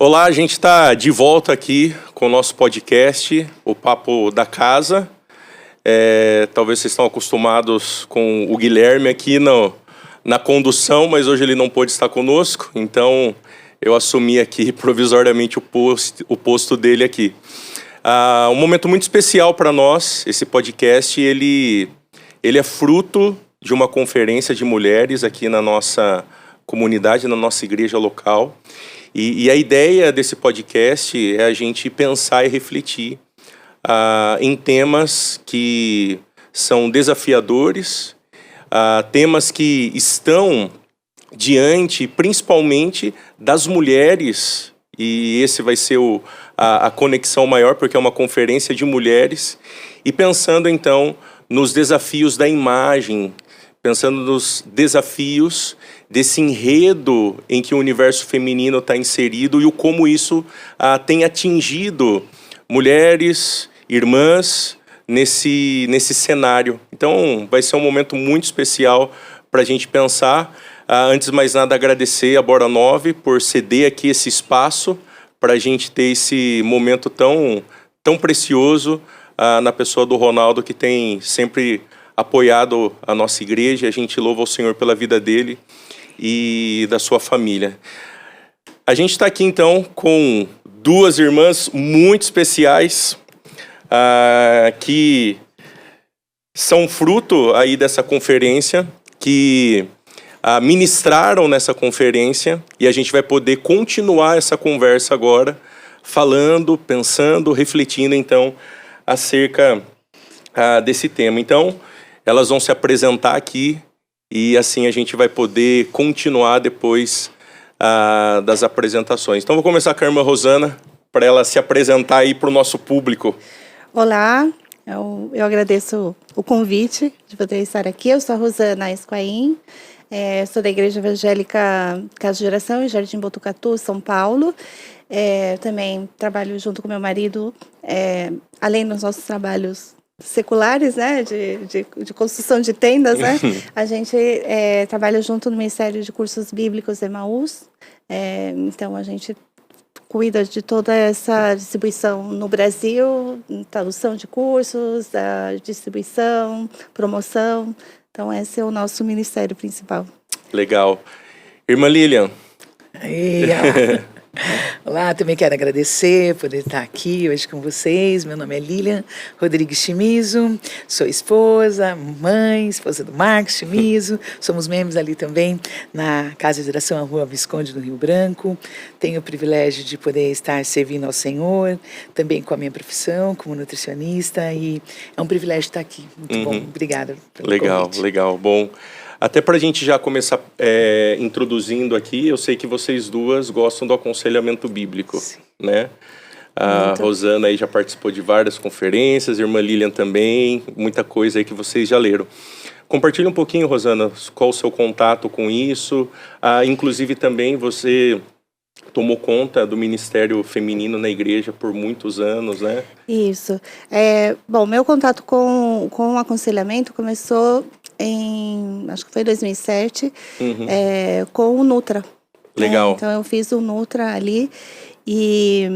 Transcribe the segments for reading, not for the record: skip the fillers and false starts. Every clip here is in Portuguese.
Olá, a gente está de volta aqui com o nosso podcast, o Papo da Casa. Talvez vocês estão acostumados com o Guilherme aqui na condução, mas hoje ele não pôde estar conosco, então eu assumi aqui provisoriamente o posto dele aqui. Um momento muito especial para nós, esse podcast, ele é fruto de uma conferência de mulheres aqui na nossa comunidade, na nossa igreja local. E a ideia desse podcast é a gente pensar e refletir em temas que são desafiadores, temas que estão diante, principalmente, das mulheres, e esse vai ser a conexão maior, porque é uma conferência de mulheres, e pensando, então, nos desafios da imagem, pensando nos desafios desse enredo em que o universo feminino está inserido e como isso tem atingido mulheres, irmãs, nesse cenário. Então, vai ser um momento muito especial para a gente pensar. Antes de mais nada, agradecer a Bora 9 por ceder aqui esse espaço para a gente ter esse momento tão precioso na pessoa do Ronaldo, que tem sempre apoiado a nossa igreja. A gente louva o Senhor pela vida dele e da sua família. A gente está aqui, então, com duas irmãs muito especiais, que são fruto aí dessa conferência, que ministraram nessa conferência, e a gente vai poder continuar essa conversa agora, falando, pensando, refletindo, então, acerca desse tema. Então, elas vão se apresentar aqui, e assim a gente vai poder continuar depois das apresentações. Então, vou começar com a irmã Rosana, para ela se apresentar aí para o nosso público. Olá, eu agradeço o convite de poder estar aqui. Eu sou a Rosana Esquaim, sou da Igreja Evangélica Casa de Oração, em Jardim Botucatu, São Paulo. Também trabalho junto com meu marido, além dos nossos trabalhos seculares, né, de construção de tendas, né, a gente trabalha junto no Ministério de Cursos Bíblicos Emaús. Então, a gente cuida de toda essa distribuição no Brasil, tradução de cursos, distribuição, promoção. Então, esse é o nosso ministério principal. Legal. Irmã Lilian. Olá, também quero agradecer por estar aqui hoje com vocês. Meu nome é Lilian Rodrigues Chimizo, sou esposa, mãe, esposa do Marcos Chimizo. Somos membros ali também na Casa de Oração, a Rua Visconde, no Rio Branco. Tenho o privilégio de poder estar servindo ao Senhor, também com a minha profissão como nutricionista, e é um privilégio estar aqui. Muito bom, obrigada pelo convite. Legal, bom. Até para a gente já começar introduzindo aqui, eu sei que vocês duas gostam do aconselhamento bíblico, sim, né? A Rosana aí já participou de várias conferências, a irmã Lilian também, muita coisa aí que vocês já leram. Compartilha um pouquinho, Rosana, qual o seu contato com isso. Inclusive também você tomou conta do ministério feminino na igreja por muitos anos, né? Isso. Bom, meu contato com o aconselhamento começou acho que foi 2007, com o Nutra. Legal. Então, eu fiz o Nutra ali e,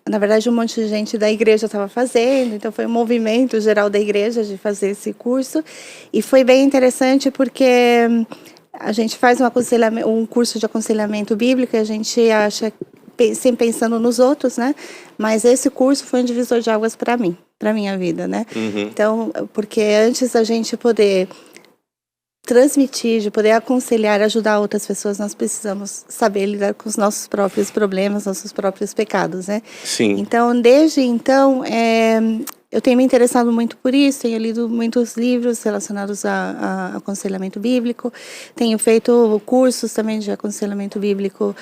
na verdade, um monte de gente da igreja estava fazendo, então foi um movimento geral da igreja de fazer esse curso, e foi bem interessante porque a gente faz um curso de aconselhamento bíblico e a gente acha, sempre pensando nos outros, né? Mas esse curso foi um divisor de águas para mim, para minha vida, né? Então, porque antes da gente poder transmitir, de poder aconselhar, ajudar outras pessoas, nós precisamos saber lidar com os nossos próprios problemas, nossos próprios pecados, né? Sim. Então, desde então, eu tenho me interessado muito por isso, tenho lido muitos livros relacionados a aconselhamento bíblico, tenho feito cursos também de aconselhamento bíblico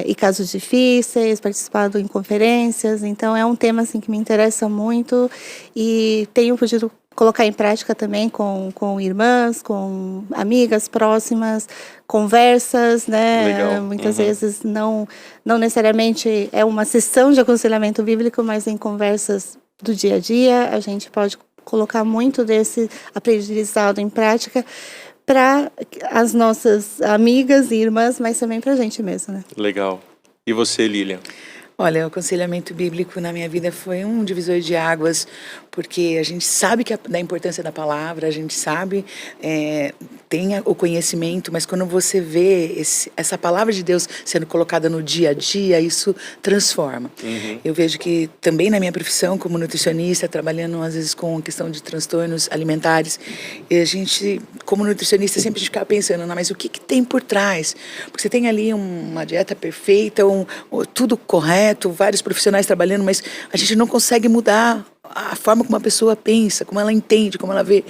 e casos difíceis, participado em conferências, então é um tema assim, que me interessa muito e tenho podido colocar em prática também com irmãs, com amigas próximas, conversas, né? Legal. Muitas vezes não necessariamente é uma sessão de aconselhamento bíblico, mas em conversas do dia a dia, a gente pode colocar muito desse aprendizado em prática para as nossas amigas e irmãs, mas também para a gente mesmo, né? Legal. E você, Lilian? Olha, o aconselhamento bíblico na minha vida foi um divisor de águas, porque a gente sabe da importância da palavra, a gente sabe, tem o conhecimento, mas quando você vê essa palavra de Deus sendo colocada no dia a dia, isso transforma. Eu vejo que também na minha profissão como nutricionista, trabalhando às vezes com a questão de transtornos alimentares, e a gente, como nutricionista, sempre a gente fica pensando, não, mas o que tem por trás? Porque você tem ali uma dieta perfeita, tudo correto, vários profissionais trabalhando, mas a gente não consegue mudar a forma como a pessoa pensa, como ela entende, como ela vê.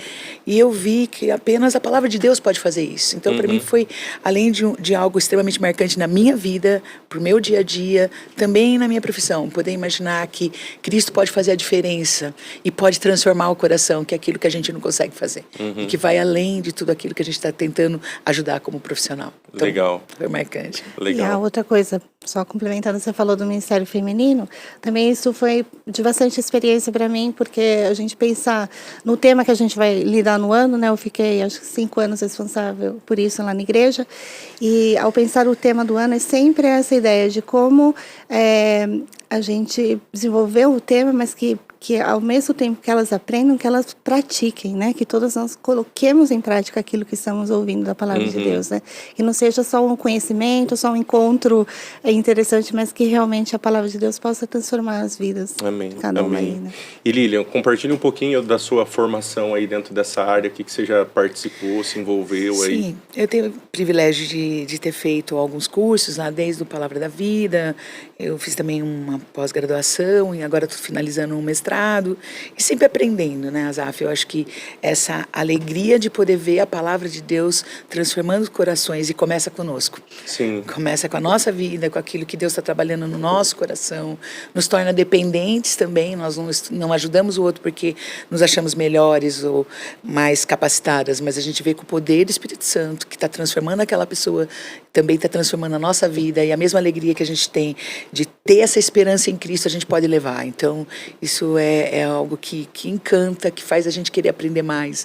E eu vi que apenas a palavra de Deus pode fazer isso. Então, para mim, foi, além de algo extremamente marcante na minha vida, pro meu dia a dia, também na minha profissão, poder imaginar que Cristo pode fazer a diferença e pode transformar o coração, que é aquilo que a gente não consegue fazer. E que vai além de tudo aquilo que a gente está tentando ajudar como profissional. Então, legal. Foi marcante. Legal. E a outra coisa, só complementando, você falou do Ministério Feminino, também isso foi de bastante experiência para mim, porque a gente pensar no tema que a gente vai lidar no ano, né? Eu fiquei, acho que 5 anos responsável por isso lá na igreja, e ao pensar o tema do ano é sempre essa ideia de como a gente desenvolveu o tema, mas que ao mesmo tempo que elas aprendam, que elas pratiquem, né? Que todas nós coloquemos em prática aquilo que estamos ouvindo da palavra de Deus, né? Que não seja só um conhecimento, só um encontro interessante, mas que realmente a palavra de Deus possa transformar as vidas. Amém. Cada uma Amém. aí, né? E Lilian, compartilhe um pouquinho da sua formação aí dentro dessa área, que você já participou, se envolveu aí. Sim, eu tenho o privilégio de ter feito alguns cursos lá, desde o Palavra da Vida, eu fiz também uma pós-graduação e agora estou finalizando um mestrado, e sempre aprendendo, né, Azaf? Eu acho que essa alegria de poder ver a palavra de Deus transformando os corações, e começa conosco. Sim. Começa com a nossa vida, com aquilo que Deus está trabalhando no nosso coração, nos torna dependentes também, nós não ajudamos o outro porque nos achamos melhores ou mais capacitadas, mas a gente vê que o poder do Espírito Santo, que está transformando aquela pessoa, também está transformando a nossa vida, e a mesma alegria que a gente tem de ter essa esperança em Cristo, a gente pode levar. Então, isso é algo que encanta, que faz a gente querer aprender mais,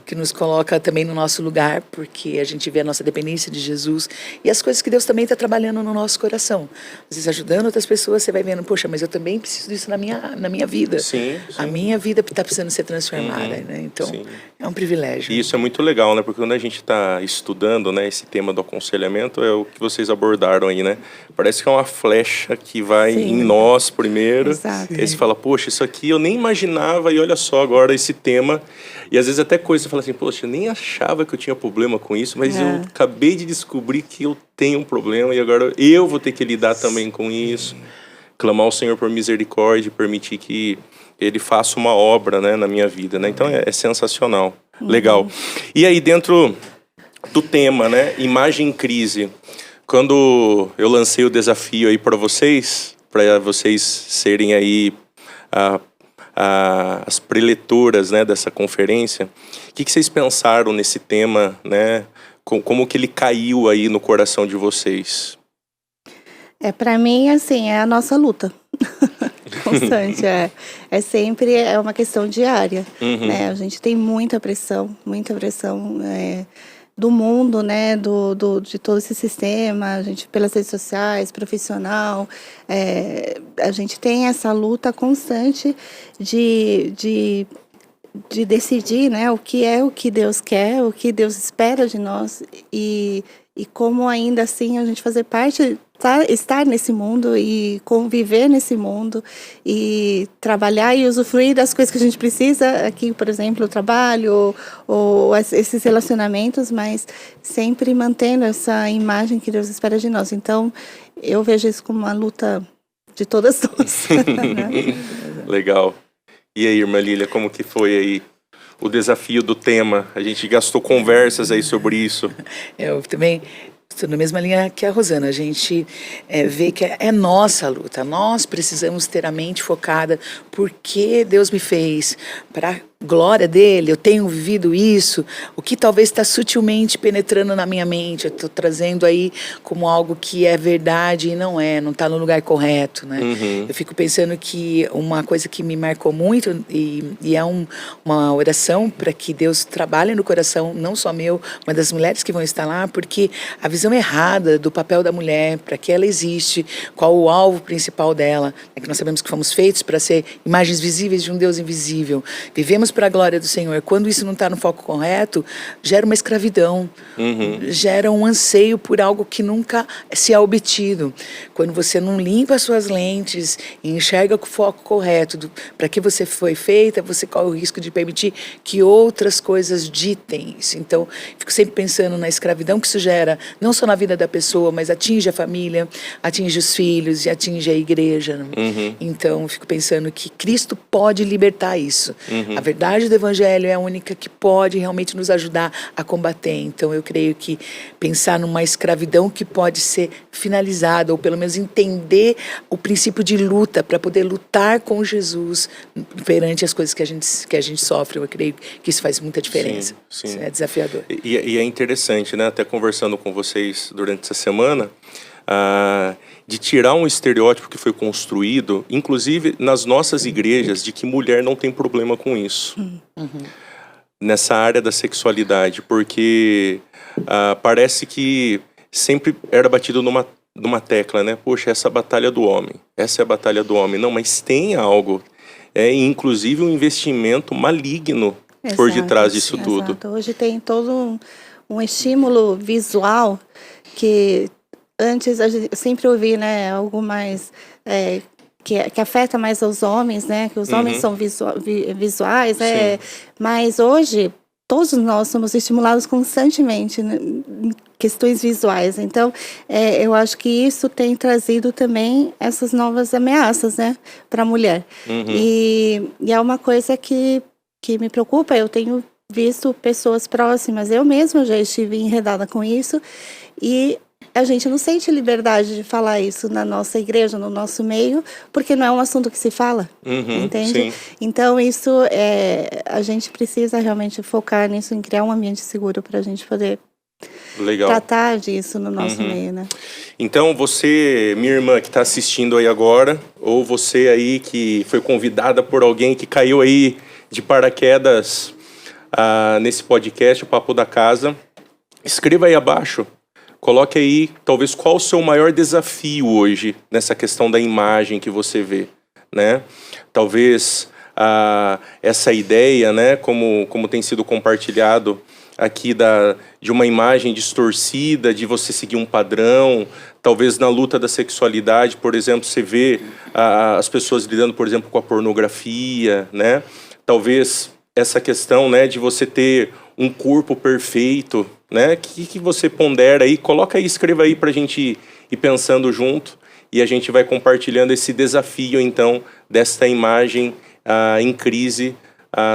que nos coloca também no nosso lugar, porque a gente vê a nossa dependência de Jesus e as coisas que Deus também está trabalhando no nosso coração. Às vezes, ajudando outras pessoas, você vai vendo, poxa, mas eu também preciso disso na minha vida. Sim, sim. A minha vida está precisando ser transformada, né? Então, Sim. é um privilégio. E isso é muito legal, né? Porque quando a gente está estudando, né, esse tema do aconselhamento, é o que vocês abordaram aí, né? Parece que é uma flecha que vai Sim. em nós primeiro. Exato. Aí você fala, poxa, isso aqui eu nem imaginava, e olha só agora esse tema. E às vezes até coisa, você fala assim, poxa, eu nem achava que eu tinha problema com isso, mas eu acabei de descobrir que eu tenho um problema e agora eu vou ter que lidar também com isso. Clamar ao Senhor por misericórdia e permitir que Ele faça uma obra, né, na minha vida, né? Então é sensacional. Legal. E aí dentro do tema, né, imagem em crise, quando eu lancei o desafio aí para vocês serem aí as preletoras, né, dessa conferência, o que vocês pensaram nesse tema, né? Como que ele caiu aí no coração de vocês? Para mim, assim, é a nossa luta constante, é sempre uma questão diária, né? A gente tem muita pressão do mundo, né, de todo esse sistema, a gente pelas redes sociais, profissional, a gente tem essa luta constante de decidir, né, o que Deus quer, o que Deus espera de nós e como ainda assim a gente fazer parte, estar nesse mundo e conviver nesse mundo e trabalhar e usufruir das coisas que a gente precisa aqui, por exemplo, o trabalho ou esses relacionamentos, mas sempre mantendo essa imagem que Deus espera de nós. Então, eu vejo isso como uma luta de todas nós. Né? Legal. E aí, irmã Lília, como que foi aí o desafio do tema? A gente gastou conversas aí sobre isso. Eu também estou na mesma linha que a Rosana. A gente vê que é nossa luta. Nós precisamos ter a mente focada porque Deus me fez para glória dele, eu tenho vivido isso, o que talvez está sutilmente penetrando na minha mente, eu estou trazendo aí como algo que é verdade e não está no lugar correto, né? Eu fico pensando que uma coisa que me marcou muito e é uma oração para que Deus trabalhe no coração, não só meu, mas das mulheres que vão estar lá, porque a visão errada do papel da mulher, para que ela existe, qual o alvo principal dela, é que nós sabemos que fomos feitos para ser imagens visíveis de um Deus invisível, vivemos para a glória do Senhor. Quando isso não está no foco correto, gera uma escravidão, gera um anseio por algo que nunca se é obtido. Quando você não limpa as suas lentes e enxerga com o foco correto para que você foi feita, você corre o risco de permitir que outras coisas ditem isso. Então, fico sempre pensando na escravidão que isso gera, não só na vida da pessoa, mas atinge a família, atinge os filhos e atinge a igreja. Né? Então, fico pensando que Cristo pode libertar isso. A verdade do Evangelho é a única que pode realmente nos ajudar a combater. Então, eu creio que pensar numa escravidão que pode ser finalizada, ou pelo menos entender o princípio de luta, para poder lutar com Jesus perante as coisas que a gente sofre, eu creio que isso faz muita diferença. Sim. Isso é desafiador. E é interessante, né? Até conversando com vocês durante essa semana, de tirar um estereótipo que foi construído, inclusive nas nossas igrejas, de que mulher não tem problema com isso. Nessa área da sexualidade, porque parece que sempre era batido numa tecla, né? Poxa, essa é a batalha do homem, essa é a batalha do homem. Não, mas tem algo, inclusive um investimento maligno por detrás disso tudo. Exato. Hoje tem todo um estímulo visual que antes a gente sempre ouvi, né, algo mais que afeta mais os homens, né, que os homens são visuais, mas hoje todos nós somos estimulados constantemente, né, em questões visuais. Então, eu acho que isso tem trazido também essas novas ameaças, né, para a mulher. E é uma coisa que me preocupa. Eu tenho visto pessoas próximas, eu mesma já estive enredada com isso, e a gente não sente liberdade de falar isso na nossa igreja, no nosso meio, porque não é um assunto que se fala, entende? Sim. Então, isso, a gente precisa realmente focar nisso, em criar um ambiente seguro para a gente poder tratar disso no nosso meio, né? Então, você, minha irmã, que está assistindo aí agora, ou você aí que foi convidada por alguém que caiu aí de paraquedas nesse podcast, o Papo da Casa, escreva aí abaixo. Coloque aí, talvez, qual o seu maior desafio hoje nessa questão da imagem que você vê, né? Talvez essa ideia, né, como tem sido compartilhado aqui de uma imagem distorcida, de você seguir um padrão. Talvez na luta da sexualidade, por exemplo, você vê as pessoas lidando, por exemplo, com a pornografia, né? Talvez essa questão, né, de você ter um corpo perfeito, né? Que você pondera aí? Coloca aí, escreva aí para a gente ir pensando junto, e a gente vai compartilhando esse desafio, então, desta imagem em crise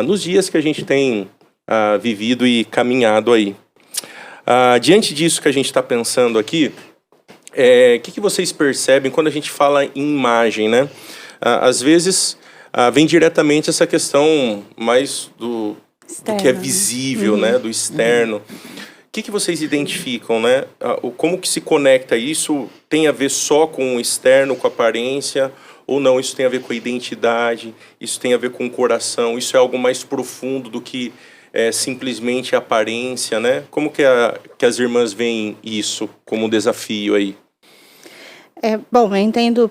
nos dias que a gente tem vivido e caminhado aí. Diante disso que a gente está pensando aqui, o que vocês percebem quando a gente fala em imagem, né? Às vezes vem diretamente essa questão mais do que é visível, né? Do externo. O que vocês identificam, né? Como que se conecta isso? Tem a ver só com o externo, com a aparência? Ou não, isso tem a ver com a identidade? Isso tem a ver com o coração? Isso é algo mais profundo do que simplesmente a aparência, né? Como que as irmãs veem isso como um desafio aí? Bom, eu entendo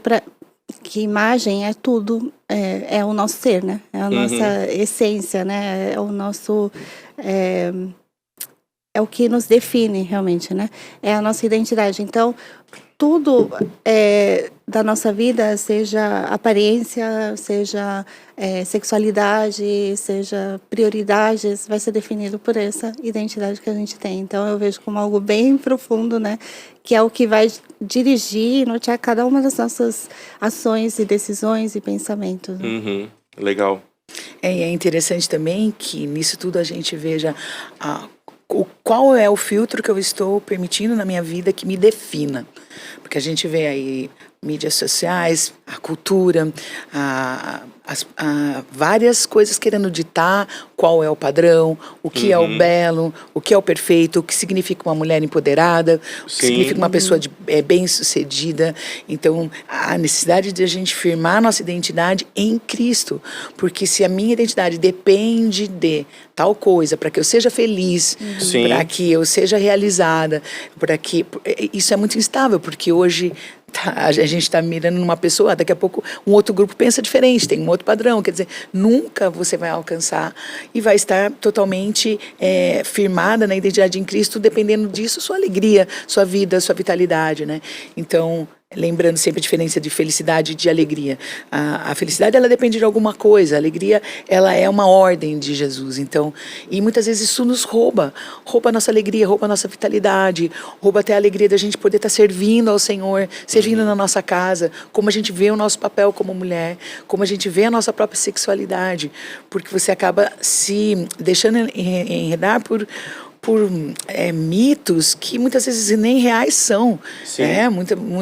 que imagem é tudo, é o nosso ser, né? É a nossa essência, né? É o nosso... É o que nos define realmente, né? É a nossa identidade. Então, tudo da nossa vida, seja aparência, seja sexualidade, seja prioridades, vai ser definido por essa identidade que a gente tem. Então, eu vejo como algo bem profundo, né? Que é o que vai dirigir e nortear cada uma das nossas ações e decisões e pensamentos. Né? Legal. É interessante também que nisso tudo a gente veja qual é o filtro que eu estou permitindo na minha vida que me defina. Porque a gente vê aí mídias sociais, a cultura, várias coisas querendo ditar qual é o padrão, o que é o belo, o que é o perfeito, o que significa uma mulher empoderada, o que significa uma pessoa bem-sucedida. Então, a necessidade de a gente firmar nossa identidade em Cristo, porque se a minha identidade depende de tal coisa, para que eu seja feliz, para que eu seja realizada, isso é muito instável, porque hoje a gente está mirando numa pessoa, daqui a pouco um outro grupo pensa diferente, tem um outro padrão, quer dizer, nunca você vai alcançar e vai estar totalmente firmada na identidade em Cristo, dependendo disso, sua alegria, sua vida, sua vitalidade, né? Então, lembrando sempre a diferença de felicidade e de alegria. A felicidade, ela depende de alguma coisa. A alegria, ela é uma ordem de Jesus. Então, e muitas vezes isso nos rouba a nossa alegria, rouba a nossa vitalidade, rouba até a alegria da gente poder estar servindo ao Senhor, servindo na nossa casa, como a gente vê o nosso papel como mulher, como a gente vê a nossa própria sexualidade, porque você acaba se deixando enredar por mitos que muitas vezes nem reais são.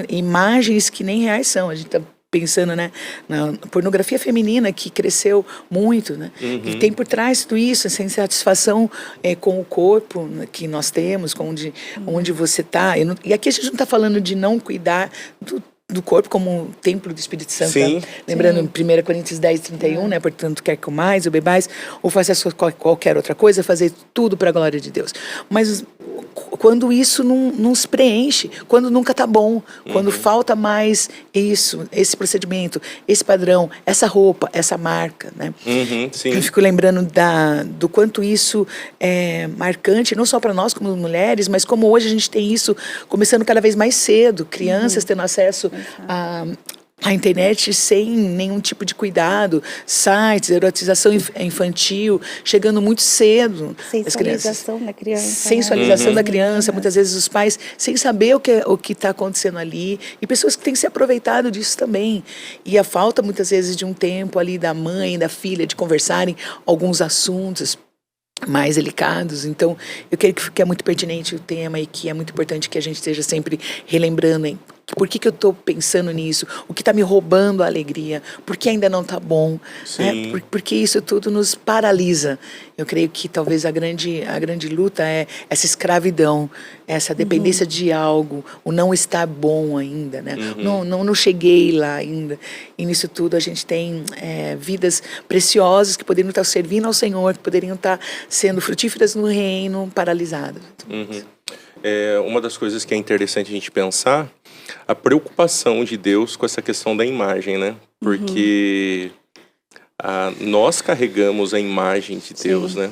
Imagens que nem reais são. A gente está pensando, né, na pornografia feminina que cresceu muito, né? E tem por trás tudo isso, essa insatisfação com o corpo que nós temos, com onde você está. E aqui a gente não está falando de não cuidar do corpo como um templo do Espírito Santo. Lembrando, 1 Coríntios 10:31, né? Portanto, quer comais ou bebais, ou fazer qualquer outra coisa, fazer tudo para a glória de Deus. Mas quando isso não nos preenche, quando nunca está bom, quando falta mais esse procedimento, esse padrão, essa roupa, essa marca, né? Eu fico lembrando do quanto isso é marcante, não só para nós como mulheres, mas como hoje a gente tem isso começando cada vez mais cedo, crianças tendo acesso a internet sem nenhum tipo de cuidado, sites, erotização infantil, chegando muito cedo. Sensualização da criança. Sensualização da criança, muitas vezes os pais sem saber o que está acontecendo ali, e pessoas que têm se aproveitado disso também. E a falta, muitas vezes, de um tempo ali da mãe, da filha, de conversarem alguns assuntos mais delicados. Então, eu creio que é muito pertinente o tema e que é muito importante que a gente esteja sempre relembrando por que eu estou pensando nisso, o que está me roubando a alegria, por que ainda não está bom, né? Porque isso tudo nos paralisa. Eu creio que talvez a grande luta é essa escravidão, essa dependência de algo, o não estar bom ainda, né? Não cheguei lá ainda. E nisso tudo a gente tem vidas preciosas que poderiam estar servindo ao Senhor, que poderiam estar sendo frutíferas no reino, paralisadas. Uma das coisas que é interessante a gente pensar, a preocupação de Deus com essa questão da imagem, né? Porque nós carregamos a imagem de Deus, né?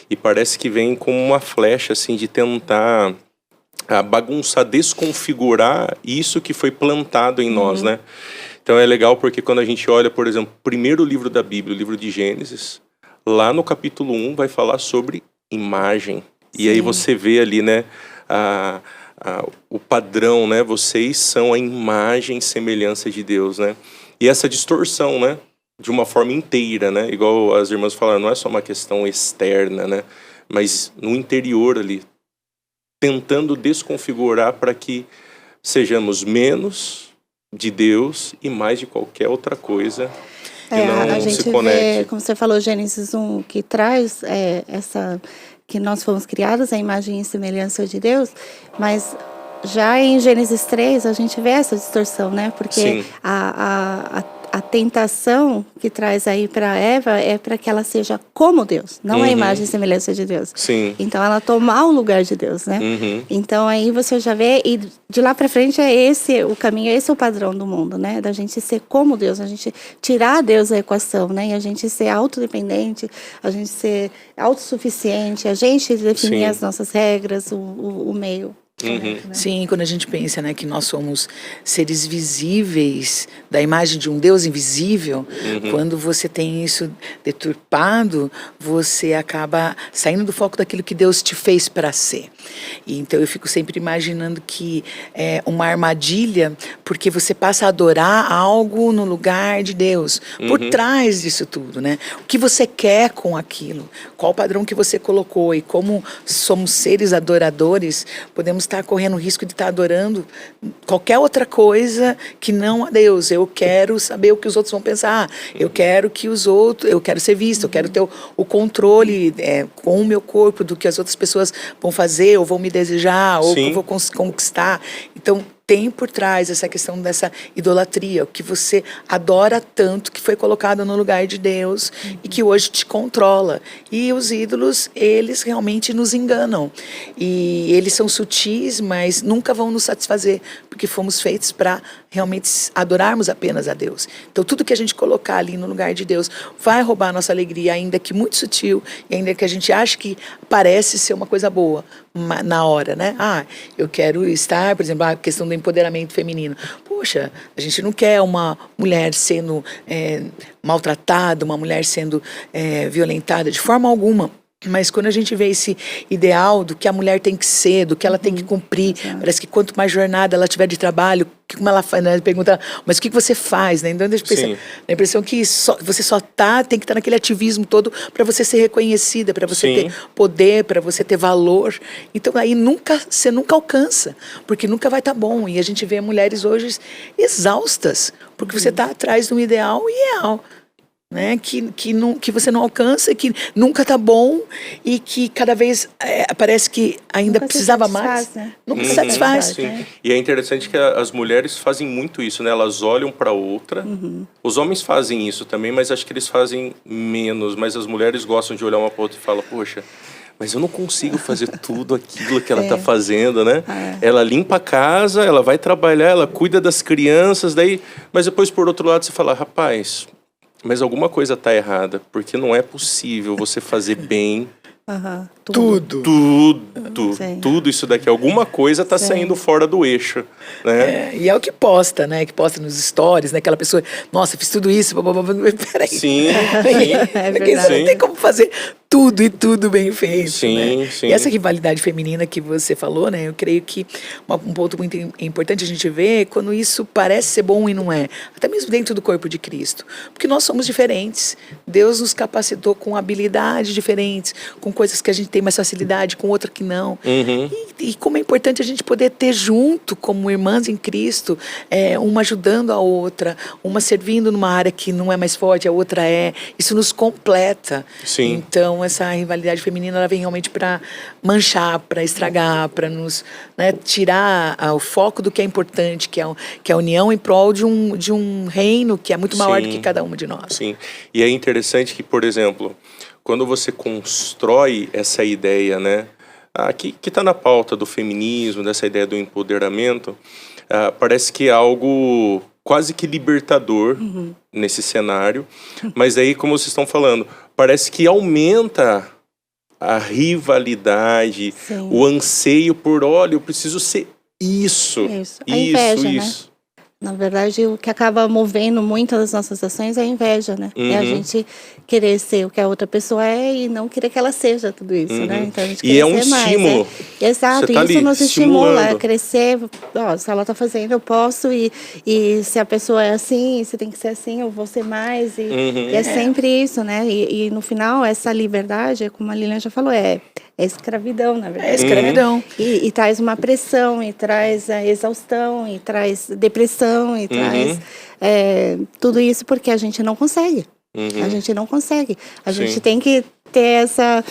E parece que vem como uma flecha, assim, de tentar bagunçar, desconfigurar isso que foi plantado em nós, né? Então é legal porque quando a gente olha, por exemplo, o primeiro livro da Bíblia, o livro de Gênesis, lá no capítulo 1 vai falar sobre imagem. E aí você vê ali, né, o padrão, né? Vocês são a imagem e semelhança de Deus, né? E essa distorção, né? De uma forma inteira, né? Igual as irmãs falaram, não é só uma questão externa, né? Mas no interior ali, tentando desconfigurar para que sejamos menos de Deus e mais de qualquer outra coisa que não a gente se conecte. vê, como você falou, Gênesis 1, que traz que nós fomos criados à imagem e semelhança de Deus, mas já em Gênesis 3 a gente vê essa distorção, né? Porque a tentação que traz aí para Eva é para que ela seja como Deus, não a imagem e semelhança de Deus. Então ela tomar o lugar de Deus, né? Então aí você já vê, e de lá para frente é esse o caminho, esse é o padrão do mundo, né? Da gente ser como Deus, a gente tirar Deus da equação, né? E a gente ser autodependente, a gente ser autossuficiente, a gente definir as nossas regras, o meio. Sim, quando a gente pensa, né, que nós somos seres visíveis da imagem de um Deus invisível, quando você tem isso deturpado, você acaba saindo do foco daquilo que Deus te fez para ser. E então eu fico sempre imaginando que é uma armadilha, porque você passa a adorar algo no lugar de Deus, por trás disso tudo, né? O que você quer com aquilo, qual o padrão que você colocou, e como somos seres adoradores, podemos estar correndo o risco de estar adorando qualquer outra coisa que não a Deus. Eu quero saber o que os outros vão pensar. Eu quero que os outros... Eu quero ser visto. Eu quero ter o controle com o meu corpo do que as outras pessoas vão fazer, ou vão me desejar, ou que eu vou conquistar. Então, tem por trás essa questão dessa idolatria, o que você adora tanto, que foi colocado no lugar de Deus e que hoje te controla. E os ídolos, eles realmente nos enganam. E eles são sutis, mas nunca vão nos satisfazer, porque fomos feitos para realmente adorarmos apenas a Deus. Então, tudo que a gente colocar ali no lugar de Deus vai roubar a nossa alegria, ainda que muito sutil, e ainda que a gente ache que parece ser uma coisa boa na hora, né? Eu quero estar, por exemplo, a questão do empoderamento feminino. Poxa, a gente não quer uma mulher sendo maltratada, uma mulher sendo violentada de forma alguma. Mas quando a gente vê esse ideal do que a mulher tem que ser, do que ela tem que cumprir, parece que quanto mais jornada ela tiver de trabalho, como ela faz, né? Pergunta, mas o que você faz, né? Então a impressão que você tem que estar naquele ativismo todo para você ser reconhecida, para você ter poder, para você ter valor. Então aí você nunca alcança, porque nunca vai estar bom. E a gente vê mulheres hoje exaustas, porque você está atrás de um ideal irreal. Né? Que você não alcança, que nunca tá bom e que cada vez parece que ainda precisava mais. Né? Nunca se satisfaz. Sim. E é interessante que as mulheres fazem muito isso, né? Elas olham para outra. Os homens fazem isso também, mas acho que eles fazem menos. Mas as mulheres gostam de olhar uma para outra e falam, poxa, mas eu não consigo fazer tudo aquilo que ela está fazendo, né? Ela limpa a casa, ela vai trabalhar, ela cuida das crianças, mas depois, por outro lado, você fala, rapaz, mas alguma coisa está errada, porque não é possível você fazer bem tudo isso daqui. Alguma coisa está saindo fora do eixo, né? E é o que posta, né? Que posta nos stories, né? Aquela pessoa, nossa, fiz tudo isso, peraí. Sim. Você não tem como fazer tudo bem feito, sim. E essa rivalidade feminina que você falou, né? Eu creio que um ponto muito importante a gente ver quando isso parece ser bom e não é. Até mesmo dentro do corpo de Cristo. Porque nós somos diferentes. Deus nos capacitou com habilidades diferentes, com coisas que a gente tem mais facilidade, com outra que não. E como é importante a gente poder ter junto, como irmãs em Cristo, uma ajudando a outra, uma servindo numa área que não é mais forte, a outra é. Isso nos completa. Sim. Então, essa rivalidade feminina, ela vem realmente para manchar, para estragar, para nos tirar o foco do que é importante, que é a união em prol de um reino que é muito maior do que cada uma de nós. Sim. E é interessante que, por exemplo, quando você constrói essa ideia, né, que está na pauta do feminismo, dessa ideia do empoderamento, parece que é algo quase que libertador nesse cenário, mas aí, como vocês estão falando, parece que aumenta a rivalidade, o anseio por, olha, eu preciso ser isso. A inveja, né? Na verdade, o que acaba movendo muitas das nossas ações é a inveja, né? É a gente querer ser o que a outra pessoa é e não querer que ela seja tudo isso, né? Então a gente quer ser mais. Estímulo. Exato, tá isso nos estimula a estimulando. crescer. Se ela está fazendo, eu posso. E se a pessoa é assim, você tem que ser assim, eu vou ser mais. E é sempre isso, né? E no final, essa liberdade, como a Lilian já falou, é escravidão, na verdade. É escravidão. E traz uma pressão, e traz a exaustão, e traz depressão, e traz tudo isso porque a gente não consegue. A gente não consegue. A gente tem que ter essa...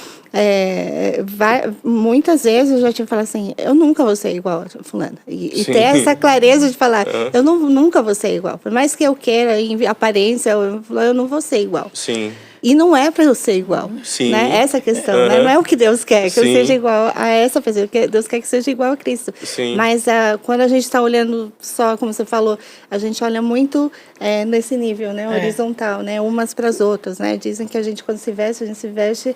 muitas vezes eu já tive que falar assim, eu nunca vou ser igual a fulana. E ter essa clareza de falar, eu nunca vou ser igual. Por mais que eu queira, em aparência, eu não vou ser igual. Sim. E não é para eu ser igual, né? Essa questão, né? Não é o que Deus quer, que eu seja igual a essa pessoa, que Deus quer que seja igual a Cristo. Sim. Mas quando a gente está olhando só, como você falou, a gente olha muito nesse nível, né? Horizontal, né? Umas para as outras, né? Dizem que a gente se veste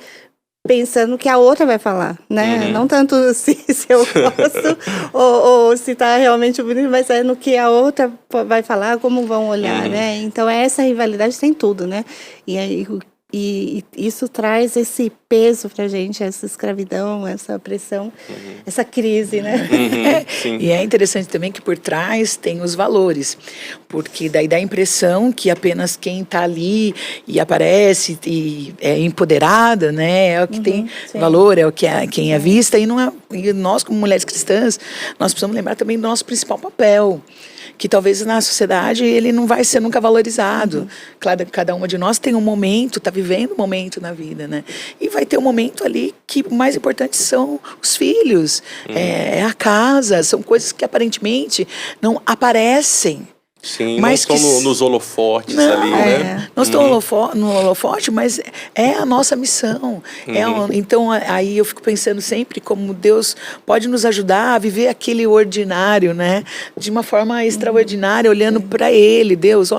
pensando que a outra vai falar, né? Não tanto se eu gosto ou se está realmente bonito, mas é no que a outra vai falar, como vão olhar, né? Então essa rivalidade tem tudo, né? E aí E isso traz esse peso pra gente, essa escravidão, essa opressão, essa crise, né? Sim. E é interessante também que por trás tem os valores, porque daí dá a impressão que apenas quem está ali e aparece e é empoderada, né, é o que tem sim. valor, é o que é, quem é vista, e, não é, e nós como mulheres cristãs, nós precisamos lembrar também do nosso principal papel, que talvez na sociedade ele não vai ser nunca valorizado. Claro, cada uma de nós tem um momento, está vivendo um momento na vida, né? E vai ter um momento ali que o mais importante são os filhos, é a casa, são coisas que aparentemente não aparecem. Sim, mas não estão nos holofotes ali, né? Não estão no holofote, mas é a nossa missão. Então, aí eu fico pensando sempre como Deus pode nos ajudar a viver aquele ordinário, né? De uma forma extraordinária, olhando para Ele. Deus,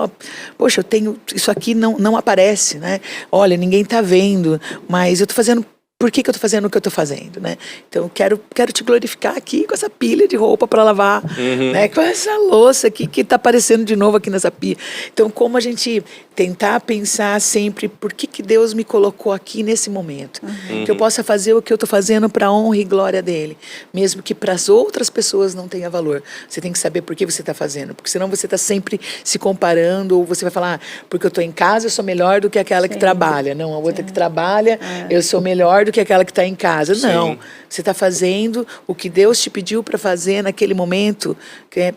poxa, eu tenho... Isso aqui não aparece, né? Olha, ninguém está vendo, mas eu estou fazendo... Por que eu estou fazendo o que eu estou fazendo, né? Então, eu quero te glorificar aqui com essa pilha de roupa para lavar, né? Com essa louça aqui que está aparecendo de novo aqui nessa pia. Então, como a gente tentar pensar sempre por que Deus me colocou aqui nesse momento. Que eu possa fazer o que eu estou fazendo para a honra e glória dEle. Mesmo que para as outras pessoas não tenha valor. Você tem que saber por que você está fazendo. Porque senão você está sempre se comparando, ou você vai falar, porque eu estou em casa, eu sou melhor do que aquela que trabalha. Não, a outra que trabalha, eu sou melhor do que aquela que está em casa. Sim. Não, você está fazendo o que Deus te pediu para fazer naquele momento, que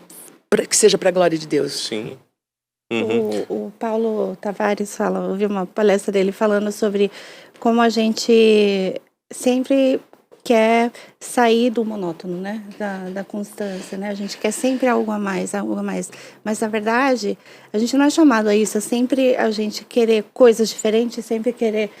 seja para a glória de Deus. Sim. O Paulo Tavares eu vi uma palestra dele falando sobre como a gente sempre quer sair do monótono, né? Da constância, né? A gente quer sempre algo a mais. Mas, na verdade, a gente não é chamado a isso. É sempre a gente querer coisas diferentes, sempre querer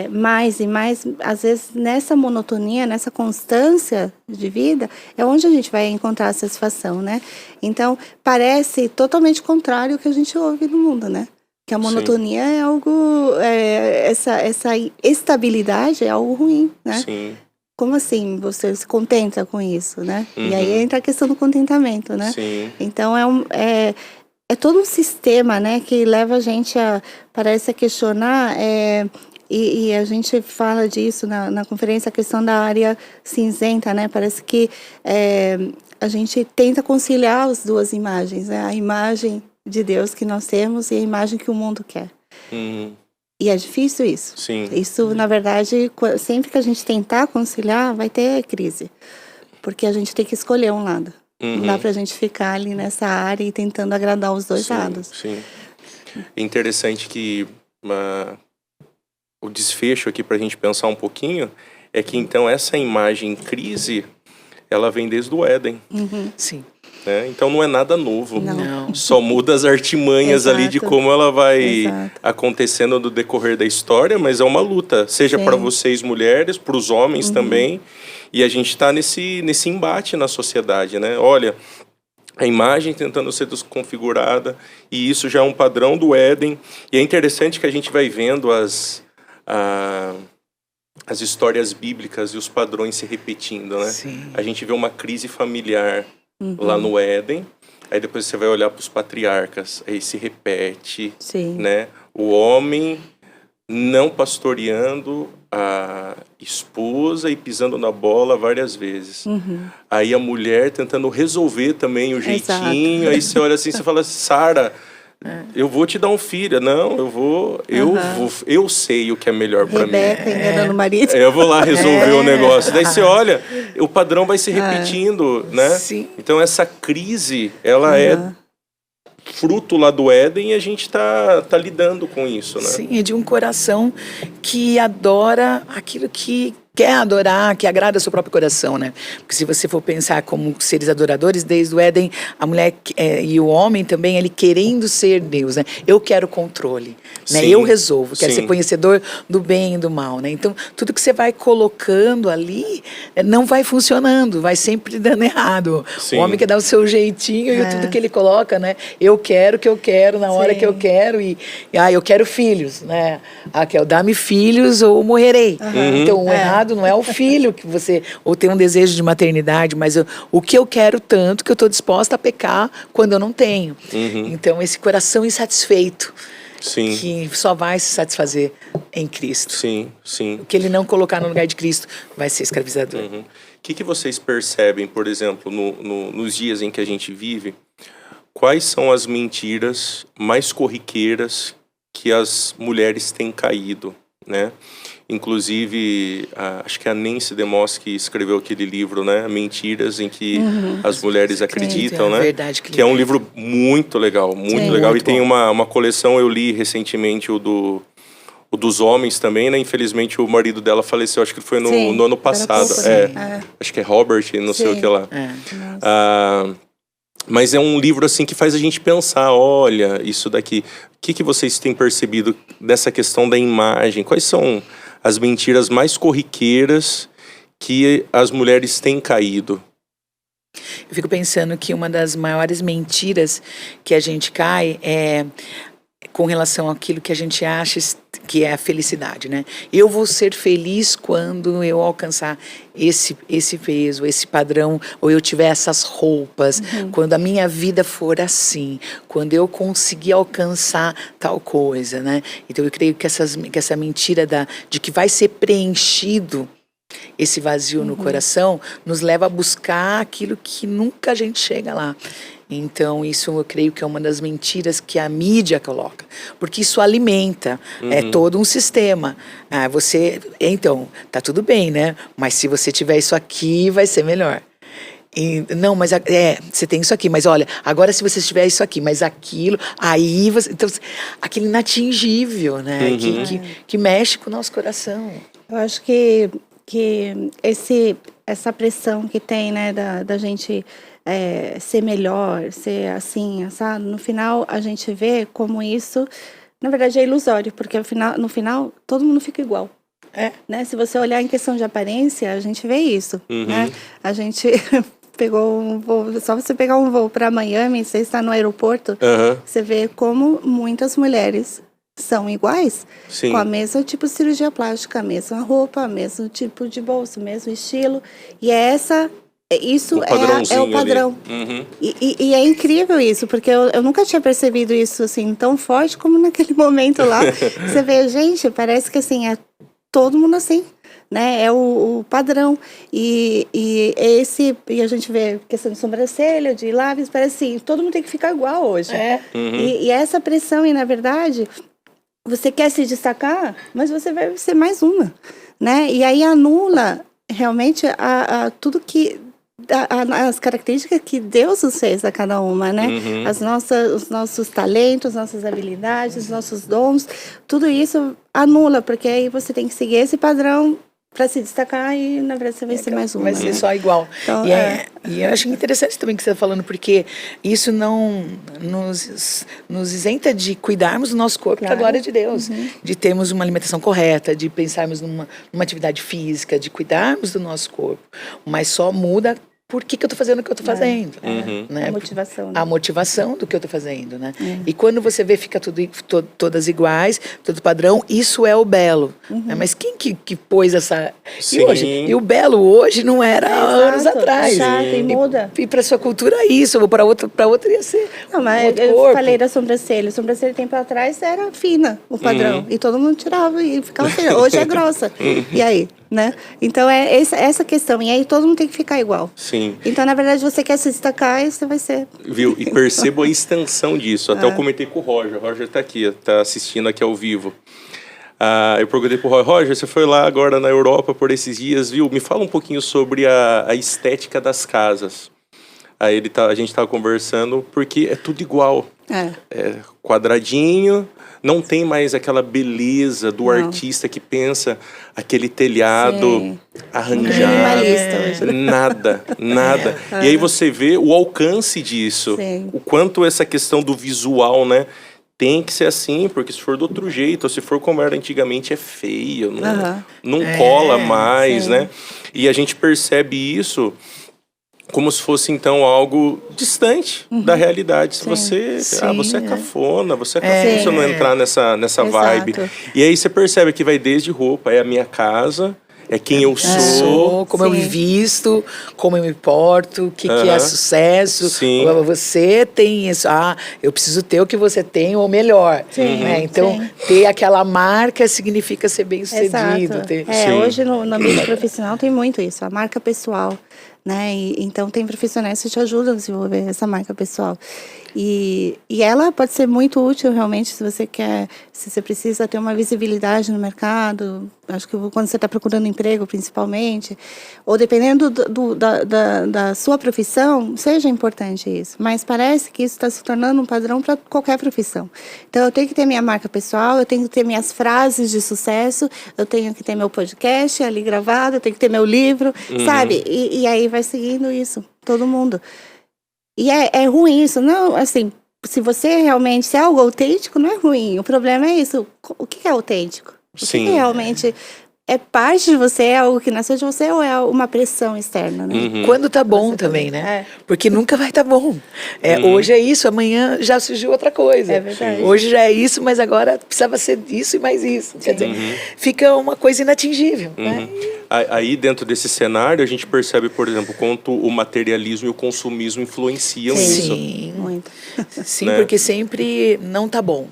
mais e mais. Às vezes, nessa monotonia, nessa constância de vida, é onde a gente vai encontrar a satisfação, né? Então, parece totalmente contrário ao que a gente ouve no mundo, né? Que a monotonia é algo... essa estabilidade é algo ruim, né? Sim. Como assim você se contenta com isso, né? E aí entra a questão do contentamento, né? Sim. Então é todo um sistema, né, que leva a gente parece a questionar, e a gente fala disso na conferência, a questão da área cinzenta, né? Parece que a gente tenta conciliar as duas imagens, né? A imagem de Deus que nós temos e a imagem que o mundo quer. E é difícil isso. Sim. Isso, na verdade, sempre que a gente tentar conciliar, vai ter crise. Porque a gente tem que escolher um lado. Não dá pra gente ficar ali nessa área e tentando agradar os dois lados. Sim. É interessante que o desfecho aqui pra gente pensar um pouquinho é que, então, essa imagem em crise, ela vem desde o Éden. Sim. Né? Então não é nada novo. Não. Só muda as artimanhas ali de como ela vai acontecendo no decorrer da história, mas é uma luta, seja para vocês mulheres, para os homens também, e a gente está nesse embate na sociedade, né? Olha, a imagem tentando ser desconfigurada, e isso já é um padrão do Éden, e é interessante que a gente vai vendo as histórias bíblicas e os padrões se repetindo, né? Sim. A gente vê uma crise familiar lá no Éden, aí depois você vai olhar para os patriarcas, aí se repete, né? O homem não pastoreando a esposa e pisando na bola várias vezes. Aí a mulher tentando resolver também o jeitinho, aí você olha assim, você fala, Sara, eu vou te dar um filho. Não, eu sei o que é melhor para mim. Rebeca enganando o marido. Eu vou lá resolver o negócio. Daí você olha, o padrão vai se repetindo, né? Sim. Então essa crise, ela é fruto lá do Éden e a gente tá lidando com isso, né? Sim, é de um coração que adora aquilo que quer adorar, que agrada ao seu próprio coração, né? Porque se você for pensar como seres adoradores, desde o Éden, a mulher e o homem também, ele querendo ser Deus, né? Eu quero controle, né? Eu resolvo, quero ser conhecedor do bem e do mal, né? Então, tudo que você vai colocando ali não vai funcionando, vai sempre dando errado. O homem quer dar o seu jeitinho e tudo que ele coloca, né? Eu quero o que eu quero, na hora que eu quero e eu quero filhos, né? Quer dá-me filhos ou morrerei. Então, o errado não é o filho que você ou tem um desejo de maternidade, mas o que eu quero tanto que eu estou disposta a pecar quando eu não tenho. Então esse coração insatisfeito que só vai se satisfazer em Cristo. Sim, sim. O que ele não colocar no lugar de Cristo vai ser escravizador. Uhum. O que vocês percebem, por exemplo, nos dias em que a gente vive? Quais são as mentiras mais corriqueiras que as mulheres têm caído, né? Inclusive, acho que a Nancy DeMoss que escreveu aquele livro, né? Mentiras em que as mulheres acreditam, né? Verdade, que é um livro muito legal, muito legal. Muito e tem bom. uma coleção, eu li recentemente o dos homens também, né? Infelizmente o marido dela faleceu, acho que foi no ano passado. Acho que é Robert, não sei o que lá. Mas é um livro assim que faz a gente pensar, olha, isso daqui. O que vocês têm percebido dessa questão da imagem? Quais são as mentiras mais corriqueiras que as mulheres têm caído? Eu fico pensando que uma das maiores mentiras que a gente cai é com relação àquilo que a gente acha que é a felicidade, né? Eu vou ser feliz quando eu alcançar esse peso, esse padrão, ou eu tiver essas roupas, quando a minha vida for assim, quando eu conseguir alcançar tal coisa, né? Então eu creio que essa mentira de que vai ser preenchido esse vazio no coração nos leva a buscar aquilo que nunca a gente chega lá. Então, isso eu creio que é uma das mentiras que a mídia coloca, porque isso alimenta, é todo um sistema. Então, tá tudo bem, né? Mas se você tiver isso aqui, vai ser melhor. Não, mas você tem isso aqui, mas olha, agora se você tiver isso aqui, mas aquilo, aí você... Então, aquele inatingível, né? Que mexe com o nosso coração. Eu acho que essa pressão que tem, né, da gente ser melhor, ser assim, sabe? No final, a gente vê como isso, na verdade, é ilusório, porque no final, todo mundo fica igual. Né? Se você olhar em questão de aparência, a gente vê isso, né? A gente pegou um voo, só você pegar um voo para Miami, você está no aeroporto, você vê como muitas mulheres são iguais, Sim. com a mesma tipo de cirurgia plástica, a mesma roupa, o mesmo tipo de bolsa, o mesmo estilo. E isso é o padrão. E é incrível isso, porque eu nunca tinha percebido isso assim tão forte como naquele momento lá. Você vê, gente, parece que assim, é todo mundo assim, né? É o padrão. E a gente vê questão de sobrancelha, de lábios, parece assim, todo mundo tem que ficar igual hoje. E essa pressão, e na verdade, você quer se destacar, mas você vai ser mais uma, né? E aí anula realmente tudo que... as características que Deus nos fez a cada uma, né? Os nossos talentos, nossas habilidades, os nossos dons, tudo isso anula, porque aí você tem que seguir esse padrão para se destacar e, na verdade, você vai ser mais uma. Vai ser só igual. Então, e eu acho interessante também o que você está falando, porque isso não nos isenta de cuidarmos do nosso corpo para a glória de Deus, de termos uma alimentação correta, de pensarmos numa atividade física, de cuidarmos do nosso corpo, mas só muda por que eu estou fazendo o que eu estou fazendo. Né? A motivação. Né? A motivação do que eu estou fazendo. Né? E quando você vê, fica todas iguais, todo padrão, isso é o belo. Né? Mas quem que pôs essa... E o belo hoje não era há anos atrás. E muda. E para sua cultura é isso, ou para outra ia ser. Não, mas eu falei da sobrancelha. A sobrancelha tempo atrás era fina, o padrão. E todo mundo tirava e ficava fina. Hoje é grossa. E aí? Né? Então é essa questão, e aí todo mundo tem que ficar igual. Sim. Então, na verdade, você quer se destacar e você vai ser. Viu? E percebo a extensão disso. Até eu comentei com o Roger. O Roger está aqui, está assistindo aqui ao vivo. Eu perguntei pro Roger, você foi lá agora na Europa por esses dias, viu? Me fala um pouquinho sobre a estética das casas. Aí a gente estava conversando, porque é tudo igual. É quadradinho. Não tem mais aquela beleza do artista que pensa aquele telhado arranjado. Nada. E aí você vê o alcance disso. O quanto essa questão do visual, né? Tem que ser assim, porque se for do outro jeito, ou se for como era antigamente, é feio. Não cola mais, né? E a gente percebe isso como se fosse, então, algo distante da realidade. Se você é cafona, você se você não entrar nessa vibe. E aí você percebe que vai desde roupa, é a minha casa, É quem eu sou. Como eu me visto, como eu me porto, o que é sucesso. Sim. Você tem isso. Eu preciso ter o que você tem ou melhor. Né? Então, ter aquela marca significa ser bem-sucedido. Hoje no ambiente profissional tem muito isso, a marca pessoal. Né? Então, tem profissionais que te ajudam a desenvolver essa marca pessoal. E ela pode ser muito útil, realmente, se você precisa ter uma visibilidade no mercado, acho que quando você está procurando emprego, principalmente, ou dependendo da sua profissão, seja importante isso. Mas parece que isso está se tornando um padrão para qualquer profissão. Então, eu tenho que ter minha marca pessoal, eu tenho que ter minhas frases de sucesso, eu tenho que ter meu podcast ali gravado, eu tenho que ter meu livro, sabe? E aí vai seguindo isso, todo mundo. E é ruim isso, não, assim, se você realmente, se é algo autêntico, não é ruim, o problema é isso, o que é autêntico? O que realmente é parte de você, é algo que nasceu de você ou é uma pressão externa, né? Quando tá bom também, né? Porque nunca vai tá bom. Hoje é isso, amanhã já surgiu outra coisa. É verdade. Hoje já é isso, mas agora precisava ser isso e mais isso. Quer dizer, fica uma coisa inatingível, né? Aí, dentro desse cenário, a gente percebe, por exemplo, quanto o materialismo e o consumismo influenciam isso. Sim, muito. Sim, Né? porque sempre não tá bom.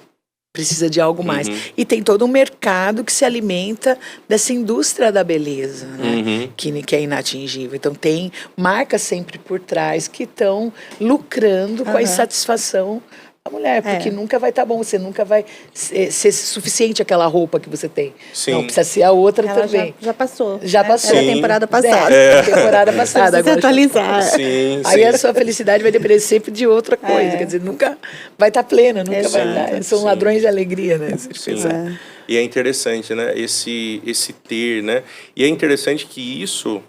Precisa de algo mais. E tem todo um mercado que se alimenta dessa indústria da beleza, né? Que é inatingível. Então, tem marcas sempre por trás que estão lucrando com a insatisfação da mulher. Porque nunca vai estar bom, você nunca vai ser suficiente aquela roupa que você tem. Sim. Não, precisa ser a outra Ela também. já passou. Já né? passou. Era a temporada passada. Temporada passada. Precisa atualizar. Sim, Aí a sua felicidade vai depender sempre de outra coisa. Quer dizer, nunca vai estar plena, nunca vai estar. São ladrões de alegria, né? E é interessante, né? Esse ter, né? E é interessante que isso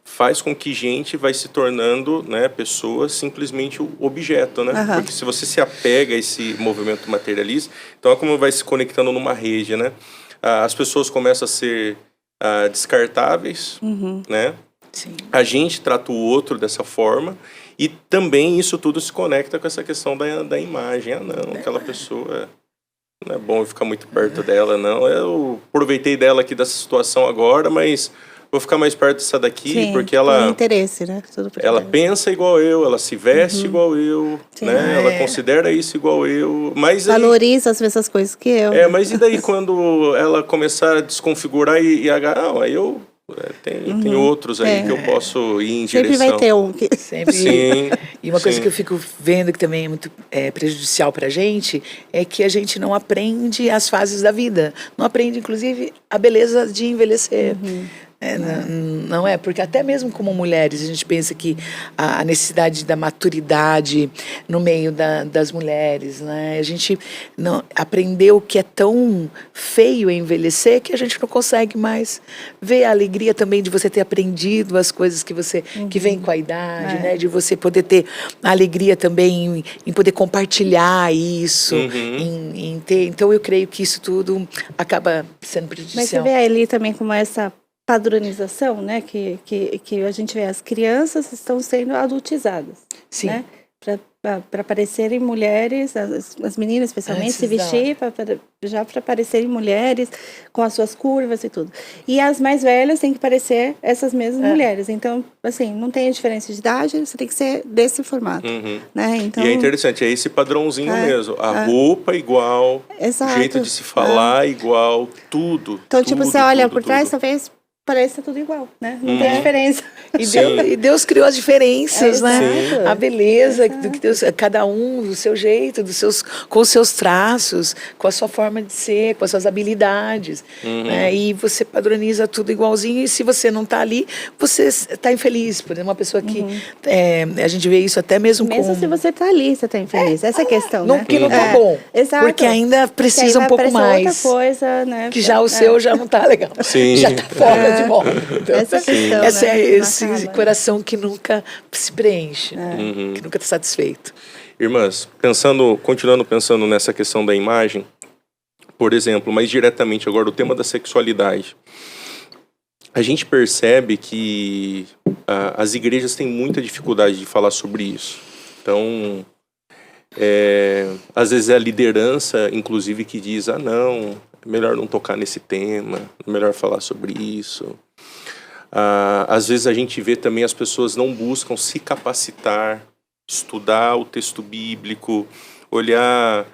faz com que gente vai se tornando, né, pessoas simplesmente o objeto, né? Porque se você se apega a esse movimento materialista, então é como vai se conectando numa rede, né? As pessoas começam a ser descartáveis, né? Sim. A gente trata o outro dessa forma e também isso tudo se conecta com essa questão da imagem. Não, aquela pessoa não é bom eu ficar muito perto dela, não. Eu aproveitei dela aqui dessa situação agora, mas vou ficar mais perto dessa daqui, porque ela... Tem interesse, né? Tudo por ela trás. pensa igual eu, ela se veste igual eu, né? Ela considera isso igual eu. Mas aí, valoriza as mesmas coisas que eu. mas e daí quando ela começar a desconfigurar não, aí eu... Tem outros aí que eu posso ir em Sempre direção. vai ter um. Sempre. Sim. E uma coisa que eu fico vendo que também é muito prejudicial pra gente é que a gente não aprende as fases da vida. Não aprende, inclusive, a beleza de envelhecer. Não é? Porque até mesmo como mulheres, a gente pensa que a necessidade da maturidade no meio das mulheres, né? A gente não aprendeu que é tão feio envelhecer que a gente não consegue mais ver a alegria também de você ter aprendido as coisas que você que vem com a idade, né? De você poder ter a alegria também em poder compartilhar isso, em ter. Então eu creio que isso tudo acaba sendo prejudicial. Mas você vê ali também como essa padronização, né, que a gente vê, as crianças estão sendo adultizadas, Sim. né, para parecerem mulheres, as meninas especialmente, se vestir para parecerem mulheres, com as suas curvas e tudo. E as mais velhas têm que parecer essas mesmas mulheres. Então, assim, não tem diferença de idade, você tem que ser desse formato. Né? Então, e é interessante, é esse padrãozinho mesmo. A roupa igual, exato. o jeito de se falar igual, tudo. Então, tudo, você olha por trás, tudo. talvez pareça tudo igual, né? Não tem diferença. E Deus criou as diferenças, né? Sim. A beleza do que Deus, cada um do seu jeito, com os seus traços, com a sua forma de ser, com as suas habilidades, né? E você padroniza tudo igualzinho. E se você não está ali, você está infeliz. Por exemplo, uma pessoa que a gente vê isso até mesmo se você está ali, você está infeliz. Essa é a questão, não, né? que não está bom. Exato. Porque ainda precisa um pouco mais. Outra coisa, né? Que já o seu já não está legal. Sim. Já está fora de volta. Então, essa questão, essa né? esse coração que nunca se preenche, que nunca está satisfeito. Irmãs, continuando pensando nessa questão da imagem, por exemplo, mais diretamente agora o tema da sexualidade. A gente percebe que as igrejas têm muita dificuldade de falar sobre isso. Então, às vezes é a liderança, inclusive, que diz, não, é melhor não tocar nesse tema, é melhor falar sobre isso. Às vezes a gente vê também as pessoas não buscam se capacitar, estudar o texto bíblico, olhar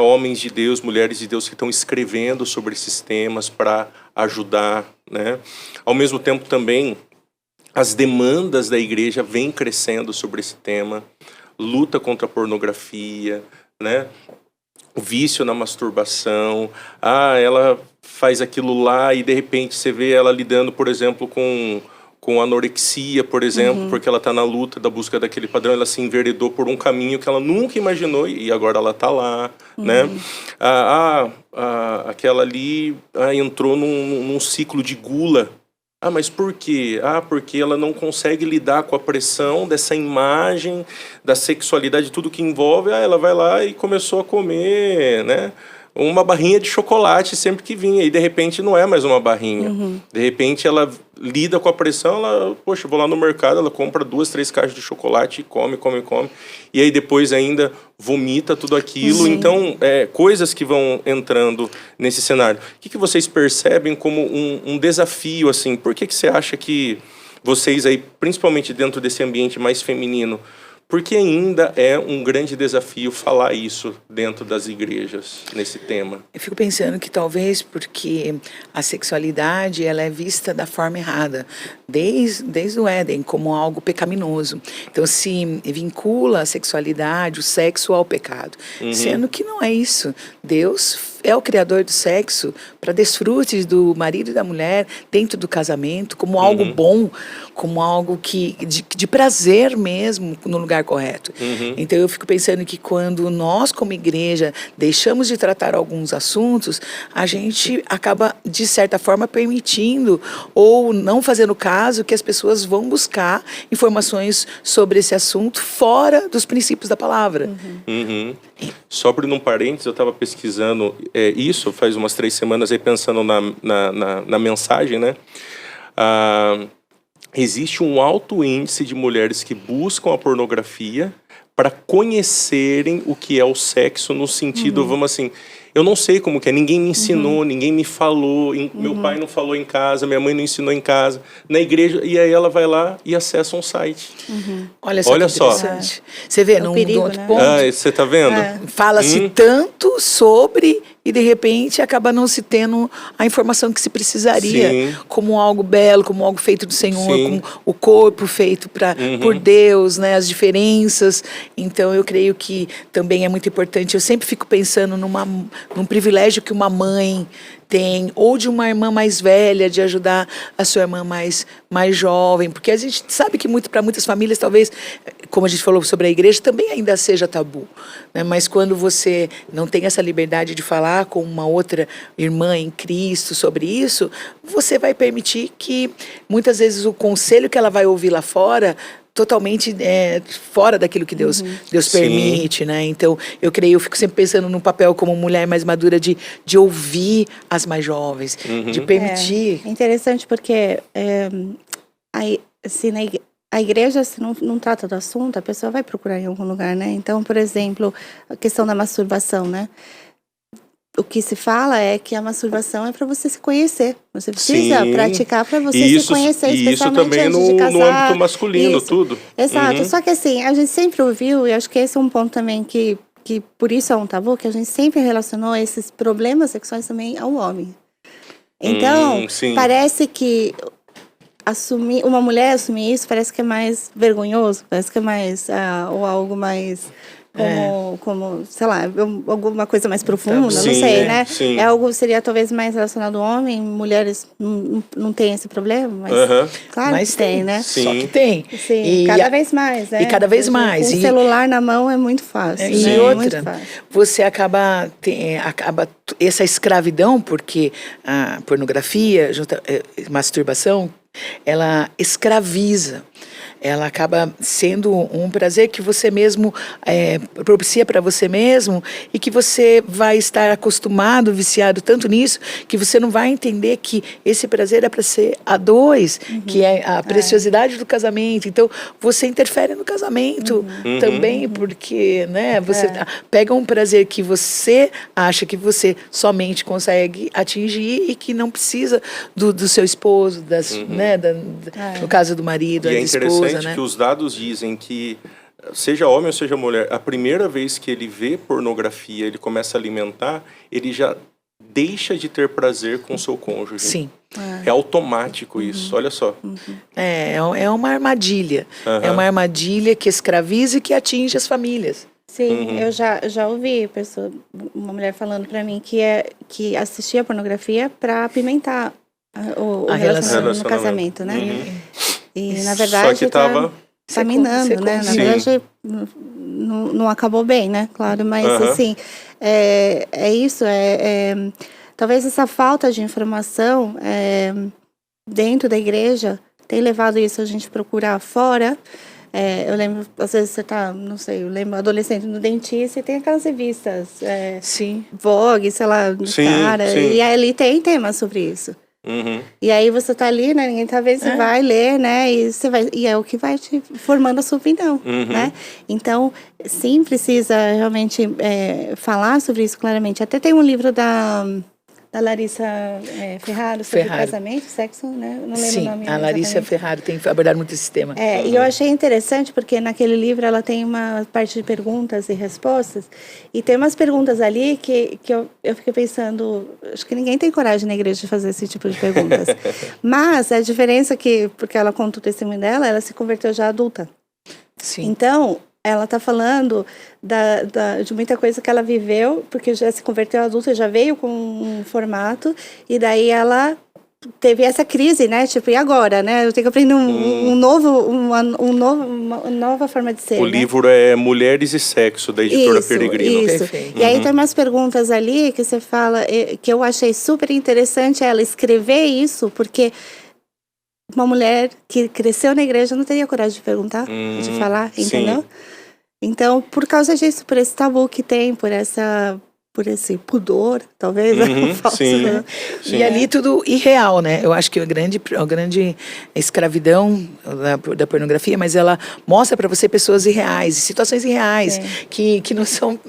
homens de Deus, mulheres de Deus que estão escrevendo sobre esses temas para ajudar, né? Ao mesmo tempo também, as demandas da igreja vêm crescendo sobre esse tema, luta contra a pornografia, né? O vício na masturbação, ela faz aquilo lá e de repente você vê ela lidando, por exemplo, com anorexia, por exemplo, porque ela está na luta da busca daquele padrão, ela se enveredou por um caminho que ela nunca imaginou e agora ela está lá, né? Aquela ali entrou num ciclo de gula. Mas por quê? Porque ela não consegue lidar com a pressão dessa imagem, da sexualidade, tudo que envolve. Ela vai lá e começou a comer, né? Uma barrinha de chocolate sempre que vinha. E de repente não é mais uma barrinha. De repente ela lida com a pressão, vou lá no mercado, ela compra 2, 3 caixas de chocolate e come. E aí depois ainda vomita tudo aquilo. Então, coisas que vão entrando nesse cenário. O que vocês percebem como um desafio, assim? Por que você acha que vocês aí, principalmente dentro desse ambiente mais feminino, porque ainda é um grande desafio falar isso dentro das igrejas, nesse tema? Eu fico pensando que talvez porque a sexualidade ela é vista da forma errada, desde o Éden, como algo pecaminoso. Então se vincula a sexualidade, o sexo ao pecado, sendo que não é isso. Deus é o criador do sexo para desfrutes do marido e da mulher dentro do casamento, como algo bom, como algo de prazer mesmo, no lugar correto. Então eu fico pensando que quando nós, como igreja, deixamos de tratar alguns assuntos, a gente acaba, de certa forma, permitindo ou não fazendo caso que as pessoas vão buscar informações sobre esse assunto fora dos princípios da palavra. Só abrindo um parênteses, eu estava pesquisando isso faz umas 3 semanas aí, pensando na mensagem, né? Existe um alto índice de mulheres que buscam a pornografia para conhecerem o que é o sexo, no sentido, vamos assim, eu não sei como que é, ninguém me ensinou, ninguém me falou, meu pai não falou em casa, minha mãe não ensinou em casa, na igreja, e aí ela vai lá e acessa um site. Olha só que interessante. Você vê, num outro ponto... você tá vendo? Fala-se tanto sobre... E, de repente, acaba não se tendo a informação que se precisaria, como algo belo, como algo feito do Senhor, como o corpo feito por Deus, né, as diferenças. Então, eu creio que também é muito importante. Eu sempre fico pensando num privilégio que uma mãe tem, ou de uma irmã mais velha, de ajudar a sua irmã mais jovem, porque a gente sabe que para muitas famílias, talvez, como a gente falou sobre a igreja, também ainda seja tabu, né? Mas quando você não tem essa liberdade de falar com uma outra irmã em Cristo sobre isso, você vai permitir que, muitas vezes, o conselho que ela vai ouvir lá fora totalmente fora daquilo que Deus permite, né? Então, eu fico sempre pensando no papel como mulher mais madura de ouvir as mais jovens, de permitir. É interessante porque a igreja, se não trata do assunto, a pessoa vai procurar em algum lugar, né? Então, por exemplo, a questão da masturbação, né? O que se fala é que a masturbação é para você se conhecer. Você precisa praticar para você se conhecer, especialmente isso também antes de casar. No âmbito masculino, tudo. Exato. Só que assim, a gente sempre ouviu, e acho que esse é um ponto também que por isso é um tabu, que a gente sempre relacionou esses problemas sexuais também ao homem. Então, parece que uma mulher assumir isso parece que é mais vergonhoso, parece que é mais, ou algo mais... Como, sei lá, alguma coisa mais profunda, não sei, né? Sim. É algo, seria talvez mais relacionado ao homem, mulheres não têm esse problema, mas claro que tem, né? Só que tem. Sim, cada vez mais, né? E cada vez mais. Com o celular na mão é muito fácil. E né? outra, muito fácil. você acaba essa escravidão, porque a pornografia, masturbação, ela escraviza. ela acaba sendo um prazer que você mesmo propicia para você mesmo e que você vai estar acostumado, viciado tanto nisso, que você não vai entender que esse prazer é para ser a dois, que é a preciosidade do casamento. Então, você interfere no casamento também, porque, né, você pega um prazer que você acha que você somente consegue atingir e que não precisa do seu esposo, né, no caso do marido, e da esposa, interessante, né, que os dados dizem que, seja homem ou seja mulher, a primeira vez que ele vê pornografia, ele começa a alimentar, ele já deixa de ter prazer com seu cônjuge. Sim. É automático isso, olha só. É uma armadilha. É uma armadilha que escraviza e que atinge as famílias. Sim, eu já ouvi uma mulher falando pra mim que assistia pornografia pra apimentar o relacionamento no casamento, né? E na verdade só que tava minando, né? Na verdade não acabou bem, né? Claro, mas assim, é isso, talvez essa falta de informação dentro da igreja tem levado isso a gente procurar fora. Eu lembro, às vezes você tá, não sei, eu lembro adolescente no dentista e tem aquelas revistas, Vogue, sei lá, do cara, e ali tem temas sobre isso. E aí você tá ali, né, ninguém tá vendo, você vai ler, né, e é o que vai te formando a sua opinião, né. Então, sim, precisa realmente falar sobre isso claramente. Até tem um livro da Larissa Ferraro sobre casamento, sexo, né? Não lembro o nome. Sim, a Larissa Ferraro tem abordado muito esse tema. E eu achei interessante porque naquele livro ela tem uma parte de perguntas e respostas e tem umas perguntas ali que eu fiquei pensando, acho que ninguém tem coragem na igreja de fazer esse tipo de perguntas. Mas a diferença é que, porque ela conta o testemunho dela, ela se converteu já adulta. Sim. Então, ela está falando de muita coisa que ela viveu, porque já se converteu adulta, já veio com um formato, e daí ela teve essa crise, né? Tipo, e agora, né? Eu tenho que aprender uma nova forma de ser. O livro é Mulheres e Sexo, da editora Peregrino. Isso. E aí tem umas perguntas ali que você fala, que eu achei super interessante ela escrever isso, porque uma mulher que cresceu na igreja não teria coragem de perguntar, de falar, entendeu? Sim. Então, por causa disso, por esse tabu que tem, por esse pudor, talvez, falso, né? E ali tudo irreal, né? Eu acho que a grande escravidão da pornografia, mas ela mostra para você pessoas irreais, situações irreais, que não são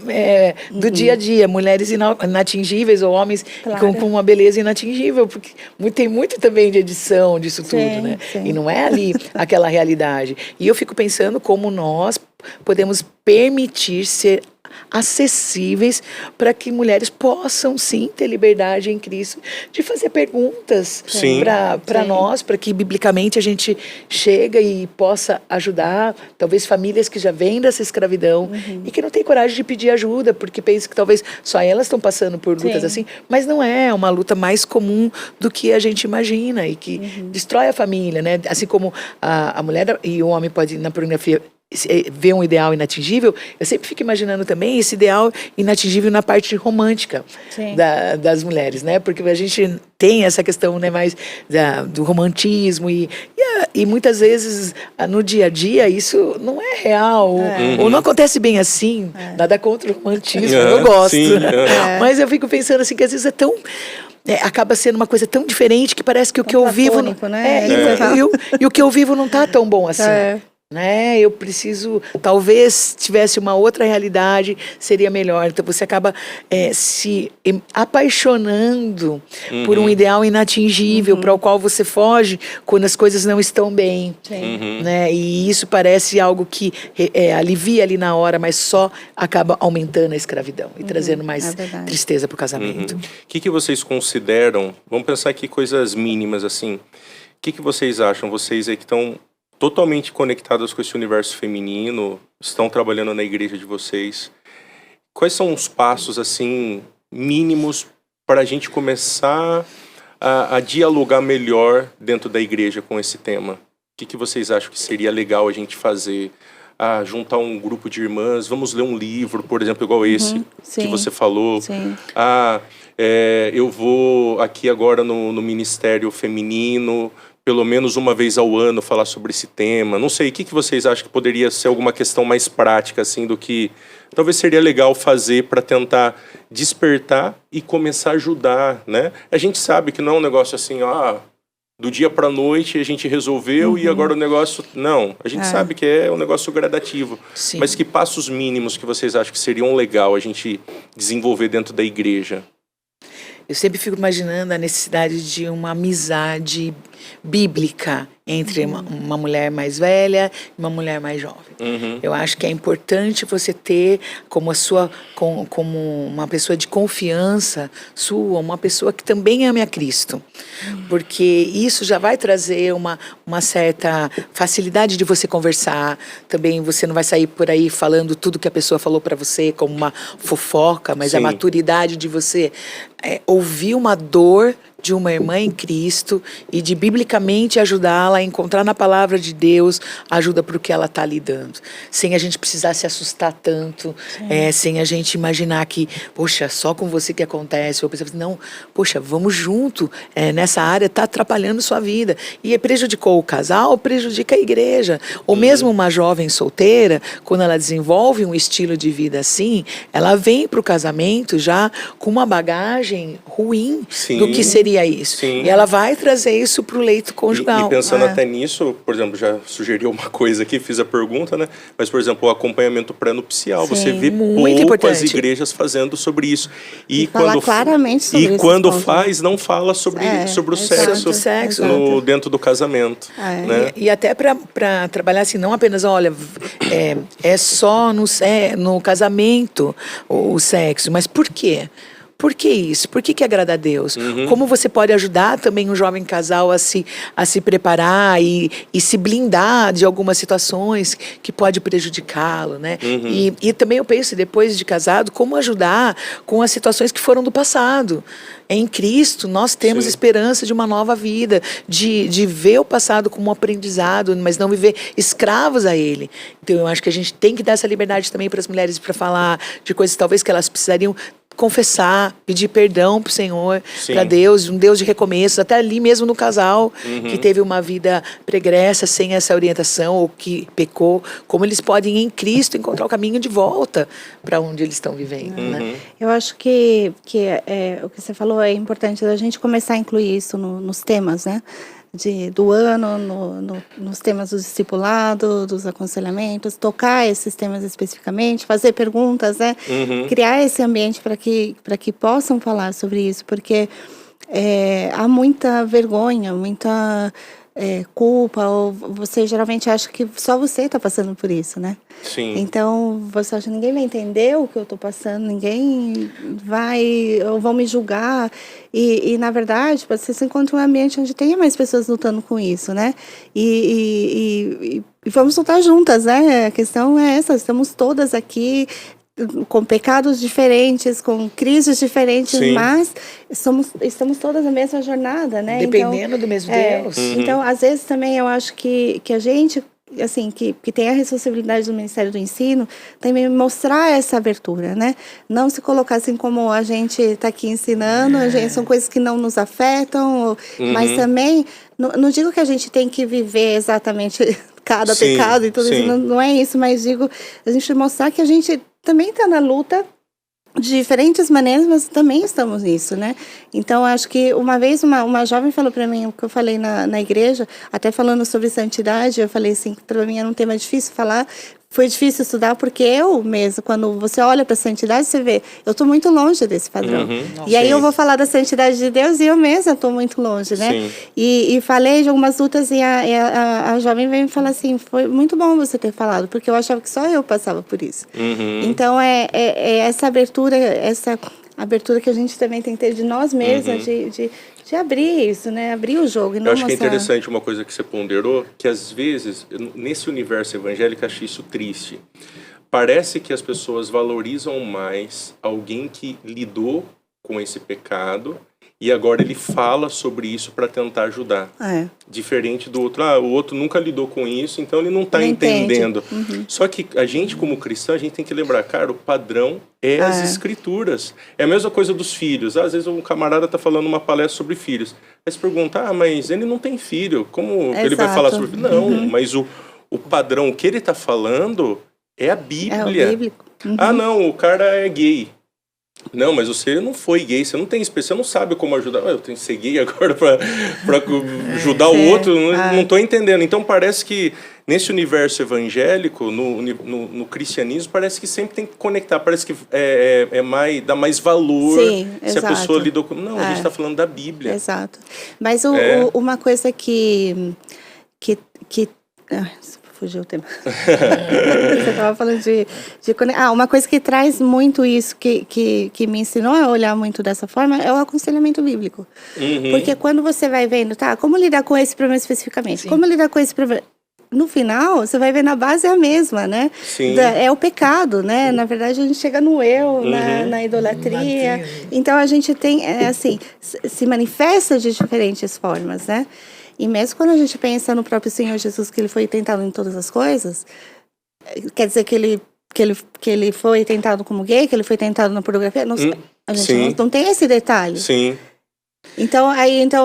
do dia a dia, mulheres inatingíveis ou homens com uma beleza inatingível, porque tem muito também de edição disso tudo, né? E não é ali aquela realidade. E eu fico pensando como nós podemos permitir ser acessíveis para que mulheres possam sim ter liberdade em Cristo de fazer perguntas para nós, para que biblicamente a gente chega e possa ajudar talvez famílias que já vêm dessa escravidão e que não tem coragem de pedir ajuda porque pensam que talvez só elas estão passando por lutas assim, mas não é uma luta mais comum do que a gente imagina e que destrói a família, né? Assim como a mulher e o homem pode na pornografia ver um ideal inatingível, eu sempre fico imaginando também esse ideal inatingível na parte romântica das mulheres, né? Porque a gente tem essa questão, né, mais do romantismo e muitas vezes no dia a dia isso não é real ou não acontece bem assim. Nada contra o romantismo, eu gosto. Mas eu fico pensando assim que às vezes é tão acaba sendo uma coisa tão diferente que parece que o que eu vivo e o que eu vivo não tá tão bom assim. Né? Eu preciso, talvez tivesse uma outra realidade, seria melhor. Então você acaba se apaixonando por um ideal inatingível para o qual você foge quando as coisas não estão bem, né? E isso parece algo que alivia ali na hora, mas só acaba aumentando a escravidão e trazendo mais tristeza para o casamento. O que vocês consideram? Vamos pensar aqui coisas mínimas assim. O que vocês acham? Vocês aí que estão totalmente conectadas com esse universo feminino, estão trabalhando na igreja de vocês. Quais são os passos, assim, mínimos para a gente começar a dialogar melhor dentro da igreja com esse tema? O que vocês acham que seria legal a gente fazer? Juntar um grupo de irmãs, vamos ler um livro, por exemplo, igual esse que você falou. Eu vou aqui agora no Ministério Feminino pelo menos uma vez ao ano, falar sobre esse tema? Não sei, o que vocês acham que poderia ser alguma questão mais prática, assim, do que talvez seria legal fazer para tentar despertar e começar a ajudar, né? A gente sabe que não é um negócio assim, do dia para a noite a gente resolveu e agora o negócio... Não, a gente sabe que é um negócio gradativo. Sim. Mas que passos mínimos que vocês acham que seriam legal a gente desenvolver dentro da igreja? Eu sempre fico imaginando a necessidade de uma amizade bíblica entre uma mulher mais velha e uma mulher mais jovem. Eu acho que é importante você ter como como uma pessoa de confiança sua, uma pessoa que também ame a Cristo. Porque isso já vai trazer uma certa facilidade de você conversar. Também você não vai sair por aí falando tudo que a pessoa falou para você como uma fofoca, mas a maturidade de você ouvir uma dor de uma irmã em Cristo e de biblicamente ajudá-la a encontrar na palavra de Deus ajuda para o que ela está lidando. Sem a gente precisar se assustar tanto, sem a gente imaginar que, poxa, só com você que acontece. Ou pensar, não, poxa, vamos junto, nessa área está atrapalhando sua vida. E prejudicou o casal, prejudica a igreja. Ou mesmo uma jovem solteira, quando ela desenvolve um estilo de vida assim, ela vem para o casamento já com uma bagagem ruim do que seria isso. E ela vai trazer isso para o leito conjugal. E pensando até nisso, por exemplo, já sugeriu uma coisa aqui, fiz a pergunta, né? Mas, por exemplo, o acompanhamento pré-nupcial, você vê poucas igrejas fazendo sobre isso. E falar claramente sobre isso. Quando faz, não fala sobre o sexo dentro do casamento. Né? E até para trabalhar assim, não apenas, olha, é só no casamento o sexo, mas por quê? Por que isso? Por que agradar a Deus? Como você pode ajudar também um jovem casal a se preparar e se blindar de algumas situações que pode prejudicá-lo, né? E também eu penso, depois de casado, como ajudar com as situações que foram do passado. Em Cristo, nós temos esperança de uma nova vida, de ver o passado como um aprendizado, mas não viver escravos a ele. Então, eu acho que a gente tem que dar essa liberdade também para as mulheres para falar de coisas talvez que elas precisariam confessar, pedir perdão pro Senhor, para Deus, um Deus de recomeços, até ali mesmo no casal que teve uma vida pregressa sem essa orientação ou que pecou, como eles podem em Cristo encontrar o caminho de volta para onde eles estão vivendo, né? Eu acho que o que você falou é importante a gente começar a incluir isso nos temas, né? Do ano, nos temas do discipulado, dos aconselhamentos, tocar esses temas especificamente, fazer perguntas, né? Criar esse ambiente para que possam falar sobre isso, porque há muita vergonha, muita culpa, ou você geralmente acha que só você está passando por isso, né? Então, você acha que ninguém vai entender o que eu estou passando, ninguém vai, ou vão me julgar. E na verdade, você se encontra um ambiente onde tenha mais pessoas lutando com isso, né? E vamos lutar juntas, né? A questão é essa, estamos todas aqui com pecados diferentes, com crises diferentes, mas estamos todas na mesma jornada, né? Dependendo do mesmo Deus. Então, às vezes também eu acho que a gente, assim, que tem a responsabilidade do Ministério do Ensino, também mostrar essa abertura, né? Não se colocar assim como a gente está aqui ensinando, são coisas que não nos afetam, mas também, não digo que a gente tem que viver exatamente cada pecado e tudo isso, não é isso, mas digo, a gente mostrar que a gente também está na luta de diferentes maneiras, mas também estamos nisso, né? Então, acho que uma vez uma jovem falou para mim, o que eu falei na igreja, até falando sobre santidade, eu falei assim, para mim era um tema difícil falar, foi difícil estudar, porque eu mesmo, quando você olha para a santidade, você vê, eu estou muito longe desse padrão. E aí eu vou falar da santidade de Deus e eu mesma estou muito longe, né? E falei de algumas lutas e a jovem veio me falar assim, foi muito bom você ter falado, porque eu achava que só eu passava por isso. Então, essa abertura que a gente também tem que ter de nós mesmas, de abrir isso, né? Abrir o jogo e não eu acho mostrar. Que é interessante uma coisa que você ponderou, que às vezes, nesse universo evangélico, eu achei isso triste. Parece que as pessoas valorizam mais alguém que lidou com esse pecado e agora ele fala sobre isso para tentar ajudar. Diferente do outro, o outro nunca lidou com isso, então ele não está entendendo. Só que a gente, como cristão, a gente tem que lembrar, cara, o padrão é as escrituras. É a mesma coisa dos filhos. Às vezes um camarada está falando uma palestra sobre filhos. Aí você pergunta, mas ele não tem filho, como ele vai falar sobre filho? Não, mas o padrão, o que ele está falando é a Bíblia. É o bíblico. Não, o cara é gay. Não, mas você não foi gay, você não tem experiência, você não sabe como ajudar. Eu tenho que ser gay agora para ajudar o outro, não estou entendendo. Então parece que nesse universo evangélico, no cristianismo, parece que sempre tem que conectar, parece que dá mais valor. Sim, se a pessoa lidou com... Não, a gente está falando da Bíblia. Exato. Mas uma coisa que fugiu o tema. Você estava falando uma coisa que traz muito isso, que me ensinou a olhar muito dessa forma, é o aconselhamento bíblico. Porque quando você vai vendo, como lidar com esse problema especificamente? Sim. Como lidar com esse problema? No final, você vai ver na base é a mesma, né? Sim. É o pecado, né? Na verdade, a gente chega no eu, na idolatria. Então, a gente tem, se manifesta de diferentes formas, né? E mesmo quando a gente pensa no próprio Senhor Jesus, que ele foi tentado em todas as coisas, quer dizer que ele foi tentado como gay, que ele foi tentado na pornografia? A gente não tem esse detalhe. Sim. Então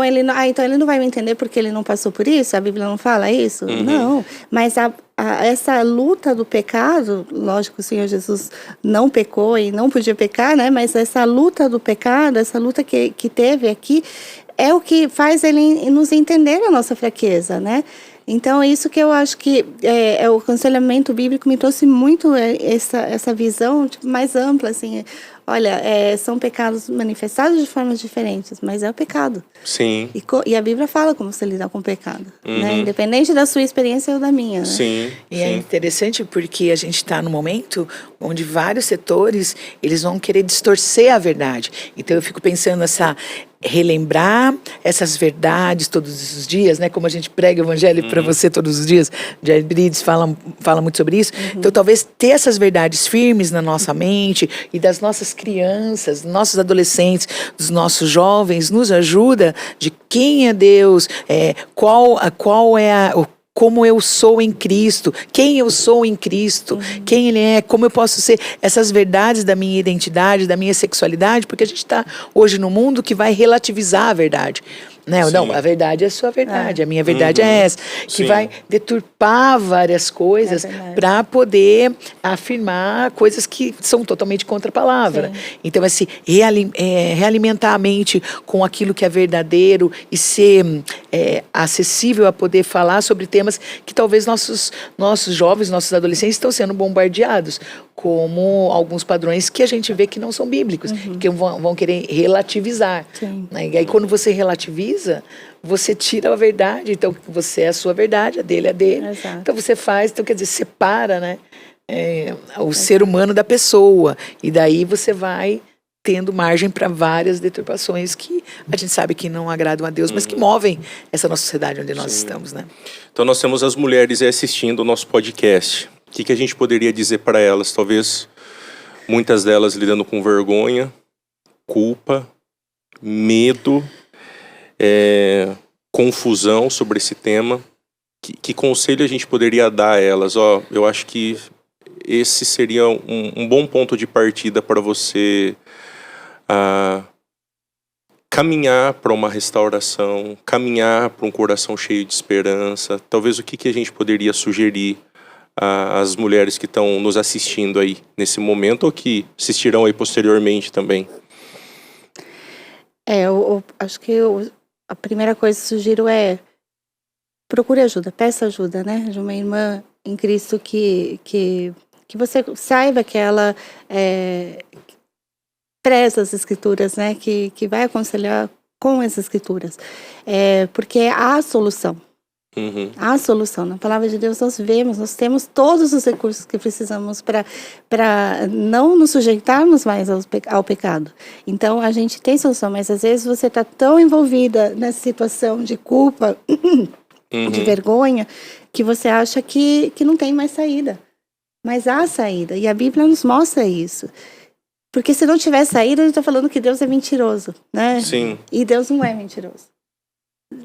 ele não vai me entender porque ele não passou por isso? A Bíblia não fala isso? Não. Mas essa luta do pecado, lógico, o Senhor Jesus não pecou e não podia pecar, né? Mas essa luta do pecado, essa luta que teve aqui, é o que faz ele nos entender a nossa fraqueza, né? Então, isso que eu acho que o aconselhamento bíblico me trouxe muito essa visão mais ampla, assim. Olha, são pecados manifestados de formas diferentes, mas é o pecado. Sim. E a Bíblia fala como você lidar com o pecado, né? Independente da sua experiência ou da minha, né? Sim. E é interessante porque a gente está num momento onde vários setores, eles vão querer distorcer a verdade. Então, eu fico pensando relembrar essas verdades todos os dias, né? Como a gente prega o evangelho para você todos os dias, Jair Brides fala muito sobre isso. Então, talvez ter essas verdades firmes na nossa mente e das nossas crianças, dos nossos adolescentes, dos nossos jovens, nos ajuda de quem é Deus, como eu sou em Cristo, quem eu sou em Cristo, quem Ele é, como eu posso ser, essas verdades da minha identidade, da minha sexualidade, porque a gente está hoje num mundo que vai relativizar a verdade. Né? Não, a verdade é a sua verdade, a minha verdade é essa, que vai deturpar várias coisas para poder afirmar coisas que são totalmente contra a palavra. Então, realimentar a mente com aquilo que é verdadeiro e ser acessível a poder falar sobre temas que talvez nossos jovens, nossos adolescentes estão sendo bombardeados, como alguns padrões que a gente vê que não são bíblicos, que vão querer relativizar. Né? E aí, quando você relativiza, você tira a verdade. Então, você é a sua verdade, a dele é a dele. Exato. Então, você então, quer dizer, separa, né, o ser humano da pessoa. E daí você vai tendo margem para várias deturpações que a gente sabe que não agradam a Deus, mas que movem essa nossa sociedade onde nós estamos, né? Então, nós temos as mulheres assistindo o nosso podcast. O que a gente poderia dizer para elas? Talvez muitas delas lidando com vergonha, culpa, medo, confusão sobre esse tema. Que conselho a gente poderia dar a elas? Eu acho que esse seria um bom ponto de partida para você caminhar para uma restauração, caminhar para um coração cheio de esperança. Talvez o que a gente poderia sugerir às mulheres que estão nos assistindo aí nesse momento ou que assistirão aí posteriormente também? Eu acho que a primeira coisa que sugiro procure ajuda, peça ajuda, né? De uma irmã em Cristo que você saiba que ela preza as Escrituras, né? Que vai aconselhar com as Escrituras. Porque há a solução. Há a solução. Na palavra de Deus nós temos todos os recursos que precisamos para não nos sujeitarmos mais ao pecado. Então, a gente tem solução, mas às vezes você está tão envolvida nessa situação de culpa, de vergonha, que você acha que não tem mais saída. Mas há saída, e a Bíblia nos mostra isso. Porque se não tiver saída, a gente está falando que Deus é mentiroso, né? Sim. E Deus não é mentiroso.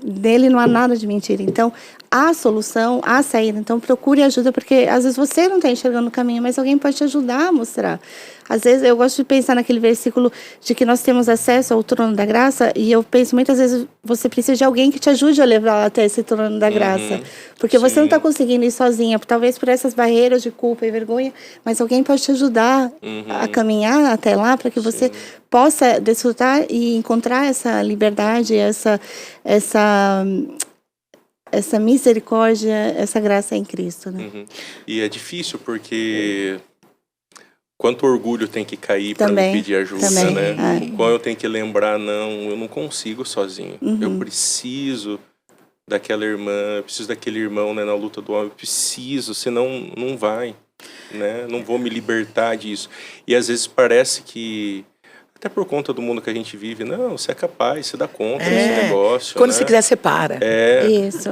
Nele não há nada de mentira. Então, há solução, há saída. Então, procure ajuda, porque às vezes você não está enxergando o caminho, mas alguém pode te ajudar a mostrar. Às vezes, eu gosto de pensar naquele versículo de que nós temos acesso ao trono da graça, e eu penso muitas vezes, você precisa de alguém que te ajude a levar até esse trono da graça. Porque você não está conseguindo ir sozinha, talvez por essas barreiras de culpa e vergonha, mas alguém pode te ajudar a caminhar até lá, para que você possa desfrutar e encontrar essa liberdade, essa misericórdia, essa graça em Cristo, né? E é difícil porque quanto orgulho tem que cair para me pedir ajuda, né? O qual eu tenho que lembrar, não, eu não consigo sozinho. Eu preciso daquela irmã, eu preciso daquele irmão, né, na luta do homem, eu preciso, senão não vai, né? Não vou me libertar disso. E às vezes parece que até por conta do mundo que a gente vive, não, você é capaz, você dá conta desse negócio. Quando né? você quiser, você para. Isso.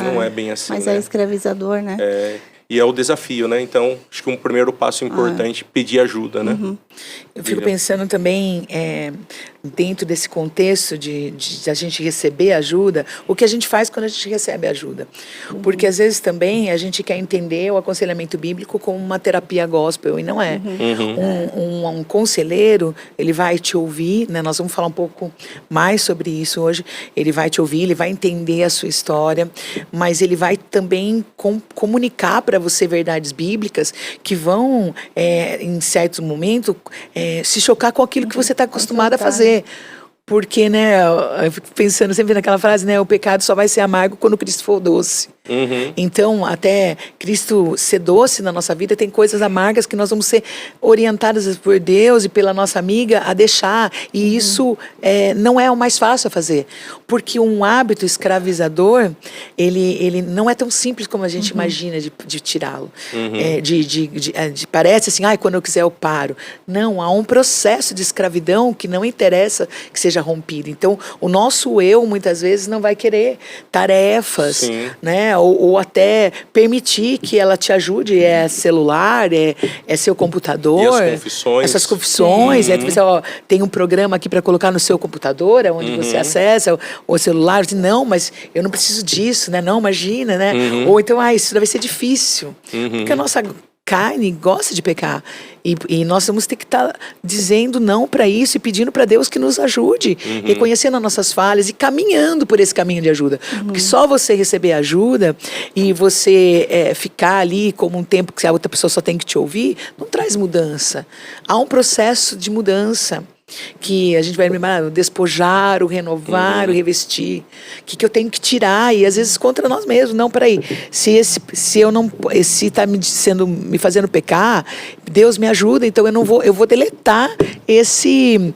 Não é bem assim, mas né? é escravizador, né? E é o desafio, né? Então, acho que um primeiro passo importante é pedir ajuda, né? Eu fico pensando também, dentro desse contexto de a gente receber ajuda, o que a gente faz quando a gente recebe ajuda. Porque, às vezes, também a gente quer entender o aconselhamento bíblico como uma terapia gospel, e não é. Um conselheiro, ele vai te ouvir, né? Nós vamos falar um pouco mais sobre isso hoje. Ele vai te ouvir, ele vai entender a sua história, mas ele vai também comunicar para você verdades bíblicas que vão, em certos momentos, se chocar com aquilo que você está acostumado a fazer. Porque, né, eu fico pensando sempre naquela frase, né, o pecado só vai ser amargo quando Cristo for doce. Então, até Cristo ser doce na nossa vida, tem coisas amargas que nós vamos ser orientadas por Deus e pela nossa amiga a deixar. E isso não é o mais fácil a fazer. Porque um hábito escravizador, ele não é tão simples como a gente imagina de tirá-lo. Parece assim, quando eu quiser eu paro. Não, há um processo de escravidão que não interessa que seja rompido. Então, o nosso eu, muitas vezes, não vai querer tarefas, né? Ou até permitir que ela te ajude, celular, seu computador. E as confissões. Essas confissões. Tem um programa aqui para colocar no seu computador, onde você acessa o celular. Não, mas eu não preciso disso, né? Não, imagina, né? Ou então, isso deve ser difícil. Porque a nossa carne gosta de pecar. E nós vamos ter que estar dizendo não para isso e pedindo para Deus que nos ajude, reconhecendo as nossas falhas e caminhando por esse caminho de ajuda. Porque só você receber ajuda e você ficar ali como um tempo que a outra pessoa só tem que te ouvir, não traz mudança. Há um processo de mudança que a gente vai lembrar, o despojar, o renovar, o revestir, que eu tenho que tirar, e às vezes contra nós mesmos. Não, peraí, se está me fazendo pecar, Deus me ajuda, então eu vou deletar esse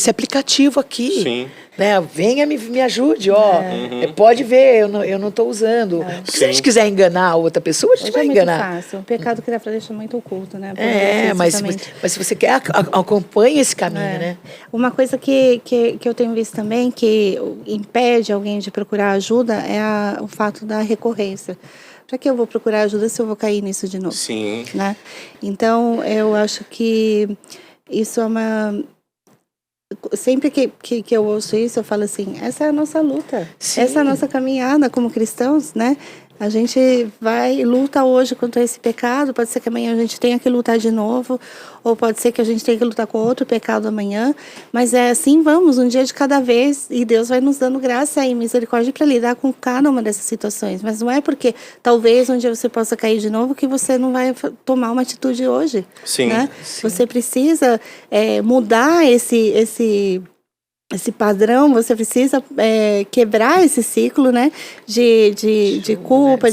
aplicativo aqui. Sim. Né? Venha, me ajude, pode ver, eu não estou usando. Porque se a gente quiser enganar a outra pessoa, a gente vai enganar. É muito fácil, o pecado que dá para deixar muito oculto, né? Mas se você quer, acompanhe esse caminho, né? Uma coisa que eu tenho visto também, que impede alguém de procurar ajuda, é o fato da recorrência. Para que eu vou procurar ajuda se eu vou cair nisso de novo? Sim. Né? Então, eu acho que isso é uma... Sempre que eu ouço isso, eu falo assim, essa é a nossa luta. Essa é a nossa caminhada como cristãos, né? A gente luta hoje contra esse pecado, pode ser que amanhã a gente tenha que lutar de novo, ou pode ser que a gente tenha que lutar com outro pecado amanhã, mas assim vamos, um dia de cada vez, e Deus vai nos dando graça e misericórdia para lidar com cada uma dessas situações. Mas não é porque talvez um dia você possa cair de novo que você não vai tomar uma atitude hoje. Sim. Né? Sim. Você precisa mudar esse padrão, você precisa quebrar esse ciclo, né, de culpa,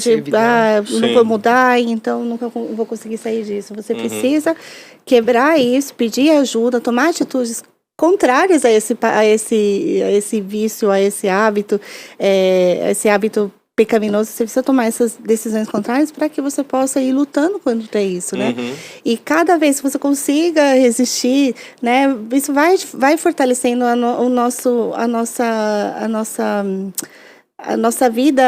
não vou mudar, então nunca vou conseguir sair disso. Você precisa quebrar isso, pedir ajuda, tomar atitudes contrárias a esse vício, a esse hábito pecaminoso. Você precisa tomar essas decisões contrárias para que você possa ir lutando contra isso, né? E cada vez que você consiga resistir, né, isso vai fortalecendo a nossa a nossa vida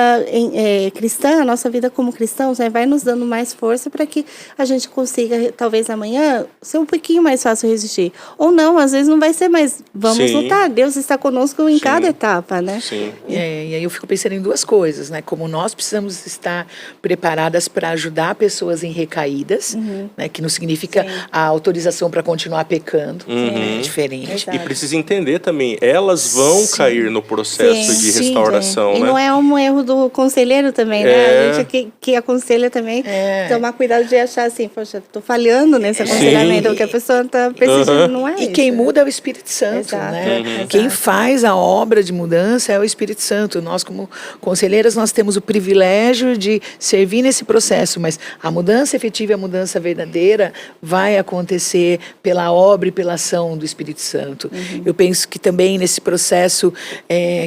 cristã, a nossa vida como cristãos, né, vai nos dando mais força para que a gente consiga, talvez amanhã, ser um pouquinho mais fácil resistir. Ou não, às vezes não vai ser, mas vamos lutar. Deus está conosco em cada etapa, né? Sim. E aí eu fico pensando em duas coisas, né? Como nós precisamos estar preparadas para ajudar pessoas em recaídas, né? Que não significa a autorização para continuar pecando, né? É diferente. Exato. E precisa entender também, elas vão cair no processo de restauração, E não é um erro do conselheiro também, né? A gente que aconselha também, tomar cuidado de achar assim, poxa, tô falhando nesse aconselhamento, o que a pessoa tá precisando, não é E isso. quem muda é o Espírito Santo, né? Quem faz a obra de mudança é o Espírito Santo. Nós, como conselheiras, nós temos o privilégio de servir nesse processo, mas a mudança efetiva e a mudança verdadeira vai acontecer pela obra e pela ação do Espírito Santo. Eu penso que também nesse processo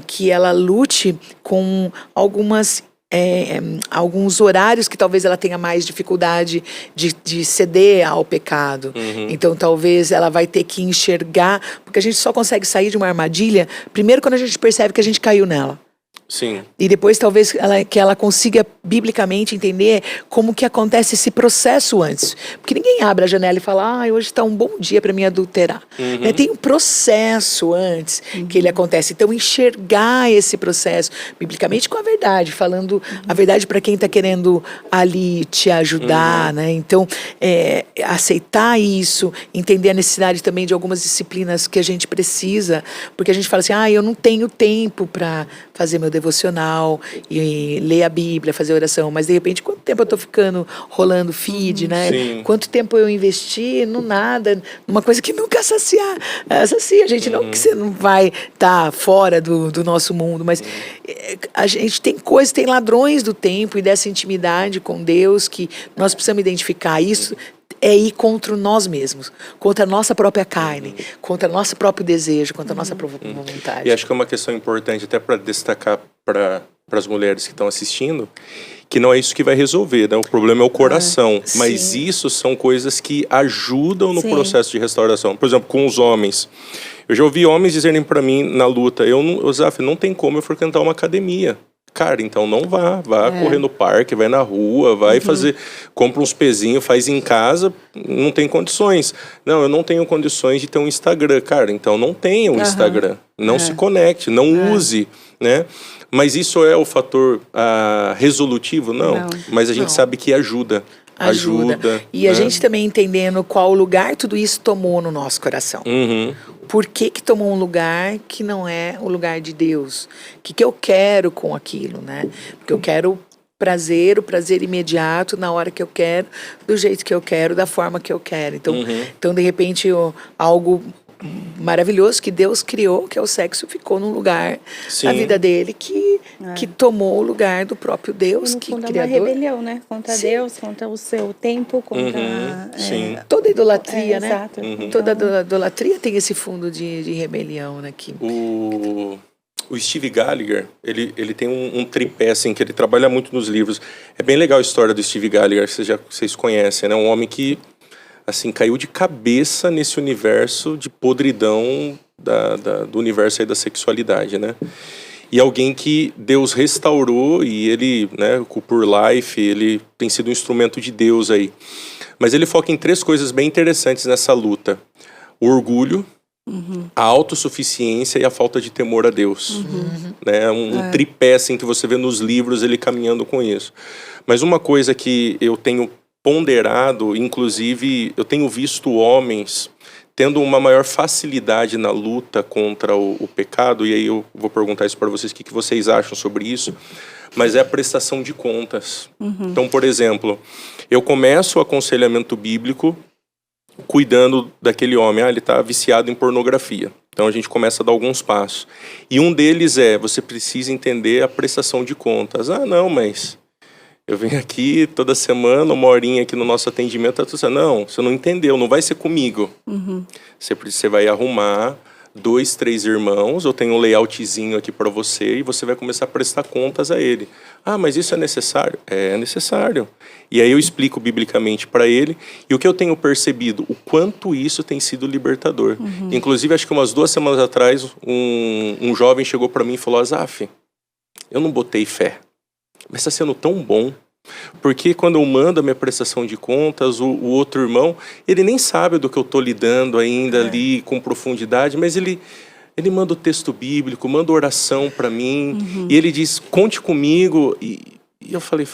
que ela lute com alguns horários que talvez ela tenha mais dificuldade de ceder ao pecado. Então talvez ela vai ter que enxergar, porque a gente só consegue sair de uma armadilha primeiro quando a gente percebe que a gente caiu nela. Sim. E depois talvez que ela consiga biblicamente entender como que acontece esse processo antes. Porque ninguém abre a janela e fala, hoje está um bom dia para mim adulterar. Né? Tem um processo antes que ele acontece. Então enxergar esse processo biblicamente com a verdade, falando a verdade para quem está querendo ali te ajudar. Né? Então aceitar isso, entender a necessidade também de algumas disciplinas que a gente precisa, porque a gente fala assim, eu não tenho tempo para fazer meu devocional e ler a Bíblia, fazer oração, mas de repente quanto tempo eu estou ficando rolando feed, né? Sim. Quanto tempo eu investi no nada, numa coisa que nunca sacia a gente, não que você não vai estar fora do nosso mundo, mas a gente tem ladrões do tempo e dessa intimidade com Deus que nós precisamos identificar isso. É ir contra nós mesmos, contra a nossa própria carne, contra o nosso próprio desejo, contra a nossa própria vontade. E acho que é uma questão importante até para destacar para as mulheres que estão assistindo, que não é isso que vai resolver, né? O problema é o coração, mas isso são coisas que ajudam no processo de restauração. Por exemplo, com os homens. Eu já ouvi homens dizerem para mim na luta, Zaf, não tem como eu frequentar uma academia. Cara, então não vá correr no parque, vai na rua, vai compra uns pezinhos, faz em casa, não tem condições. Não, eu não tenho condições de ter um Instagram. Cara, então não tenha um Instagram, não se conecte, não use, né? Mas isso é o fator resolutivo? Não. Mas a gente sabe que ajuda. E a gente também entendendo qual lugar tudo isso tomou no nosso coração. Por que tomou um lugar que não é o lugar de Deus? O que eu quero com aquilo, né? Porque eu quero o prazer imediato, na hora que eu quero, do jeito que eu quero, da forma que eu quero. Então de repente, algo maravilhoso que Deus criou, que é o sexo, ficou num lugar na vida dele que tomou o lugar do próprio Deus, que criador. É uma rebelião, né? Contra Deus, contra o seu tempo, contra... Toda idolatria, né? Exato. Toda idolatria tem esse fundo de rebelião, né? O Steve Gallagher, ele tem um tripé, assim, que ele trabalha muito nos livros. É bem legal a história do Steve Gallagher, vocês conhecem, né? Um homem que, assim, caiu de cabeça nesse universo de podridão do universo aí da sexualidade, né? E alguém que Deus restaurou e ele, né, o Pure Life, ele tem sido um instrumento de Deus aí. Mas ele foca em 3 coisas bem interessantes nessa luta. O orgulho, a autossuficiência e a falta de temor a Deus. Né? Um tripé, assim, que você vê nos livros ele caminhando com isso. Mas uma coisa que eu tenho ponderado, inclusive eu tenho visto homens tendo uma maior facilidade na luta contra o pecado, e aí eu vou perguntar isso para vocês, o que vocês acham sobre isso, mas é a prestação de contas. Então, por exemplo, eu começo o aconselhamento bíblico cuidando daquele homem, ele está viciado em pornografia. Então a gente começa a dar alguns passos. E um deles você precisa entender a prestação de contas. Não, mas eu venho aqui toda semana, 1 horinha aqui no nosso atendimento, não, você não entendeu, não vai ser comigo. Você vai arrumar 2, 3 irmãos, eu tenho um layoutzinho aqui para você e você vai começar a prestar contas a ele. Mas isso é necessário? É necessário. E aí eu explico biblicamente para ele, e o que eu tenho percebido, o quanto isso tem sido libertador. Inclusive, acho que umas 2 semanas atrás, um jovem chegou para mim e falou, Zaf, eu não botei fé, mas está sendo tão bom. Porque quando eu mando a minha prestação de contas, o outro irmão, ele nem sabe do que eu estou lidando ainda ali com profundidade, mas ele manda o texto bíblico, manda oração para mim, e ele diz, conte comigo. E eu falei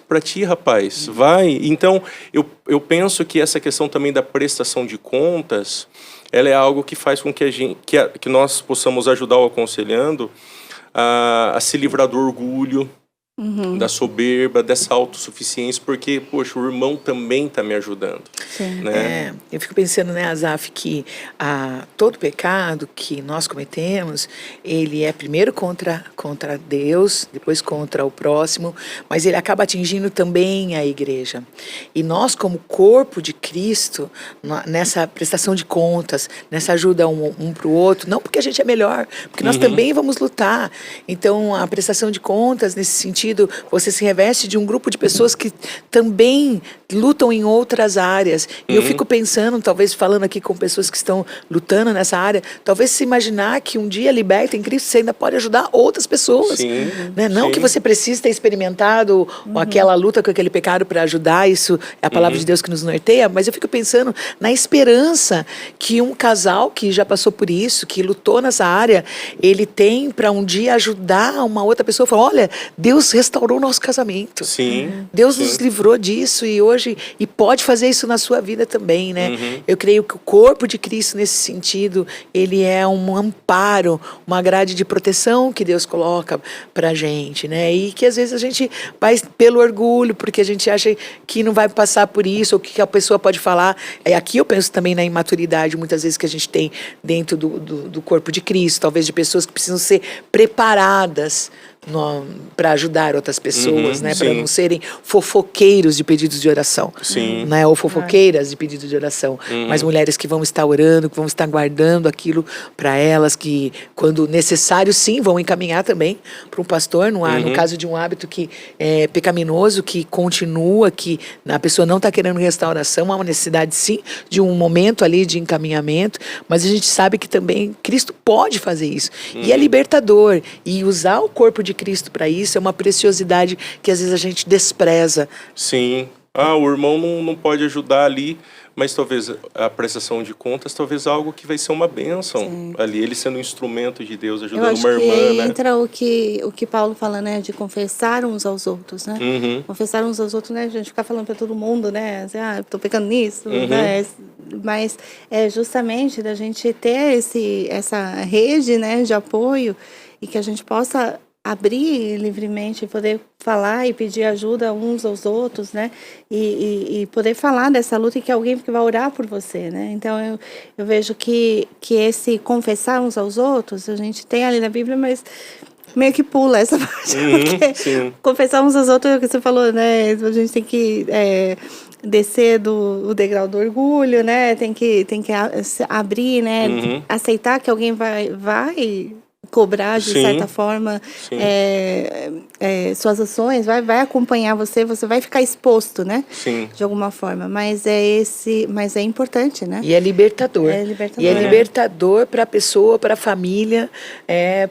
para ti, rapaz, vai. Então, eu penso que essa questão também da prestação de contas, ela é algo que faz com que nós possamos ajudar o aconselhando a se livrar do orgulho, da soberba, dessa autossuficiência, porque, poxa, o irmão também está me ajudando. Sim. Né? Eu fico pensando, né, Azaf, que todo pecado que nós cometemos, ele é primeiro contra Deus, depois contra o próximo, mas ele acaba atingindo também a igreja. E nós, como corpo de Cristo, nessa prestação de contas, nessa ajuda um para o outro, não porque a gente é melhor, porque nós também vamos lutar. Então, a prestação de contas, nesse sentido, você se reveste de um grupo de pessoas que também lutam em outras áreas. E eu fico pensando, talvez falando aqui com pessoas que estão lutando nessa área, talvez se imaginar que um dia liberta em Cristo, você ainda pode ajudar outras pessoas. Sim, Né? Não sim. que você precise ter experimentado aquela luta com aquele pecado para ajudar, isso é a palavra de Deus que nos norteia, mas eu fico pensando na esperança que um casal que já passou por isso, que lutou nessa área, ele tem para um dia ajudar uma outra pessoa a falar, olha, Deus restaurou o nosso casamento. Sim. Deus sim. nos livrou disso e pode fazer isso na sua vida também, né? Eu creio que o corpo de Cristo nesse sentido, ele é um amparo, uma grade de proteção que Deus coloca pra gente, né? E que às vezes a gente vai pelo orgulho, porque a gente acha que não vai passar por isso, ou que a pessoa pode falar. Aqui eu penso também na imaturidade, muitas vezes que a gente tem dentro do corpo de Cristo, talvez de pessoas que precisam ser preparadas para ajudar outras pessoas, né? Para não serem fofoqueiros de pedidos de oração, né? Ou fofoqueiras de pedidos de oração, mas mulheres que vão estar orando, que vão estar guardando aquilo para elas, que quando necessário, sim, vão encaminhar também para um pastor, no caso de um hábito que é pecaminoso, que continua, que a pessoa não está querendo restauração, há uma necessidade, sim, de um momento ali de encaminhamento, mas a gente sabe que também Cristo pode fazer isso, e é libertador, e usar o corpo de Cristo para isso é uma preciosidade que às vezes a gente despreza. Sim. O irmão não pode ajudar ali, mas talvez a prestação de contas, talvez algo que vai ser uma bênção ali, ele sendo um instrumento de Deus, ajudando uma irmã, que né? entra o que Paulo fala, né, de confessar uns aos outros, né? Confessar uns aos outros, né, a gente ficar falando para todo mundo, né, assim, estou pecando nisso, né? Mas é justamente da gente ter essa rede, né, de apoio e que a gente possa abrir livremente, poder falar e pedir ajuda uns aos outros, né? E poder falar dessa luta e que alguém que vai orar por você, né? Então eu vejo que esse confessar uns aos outros, a gente tem ali na Bíblia, mas meio que pula essa parte, porque confessar uns aos outros é o que você falou, né? A gente tem que descer do degrau do orgulho, né? Tem que abrir, né? Aceitar que alguém vai cobrar de certa forma suas ações, vai acompanhar você vai ficar exposto, né? Sim. De alguma forma, mas é importante, né? E é libertador. E é libertador para a pessoa, para a família,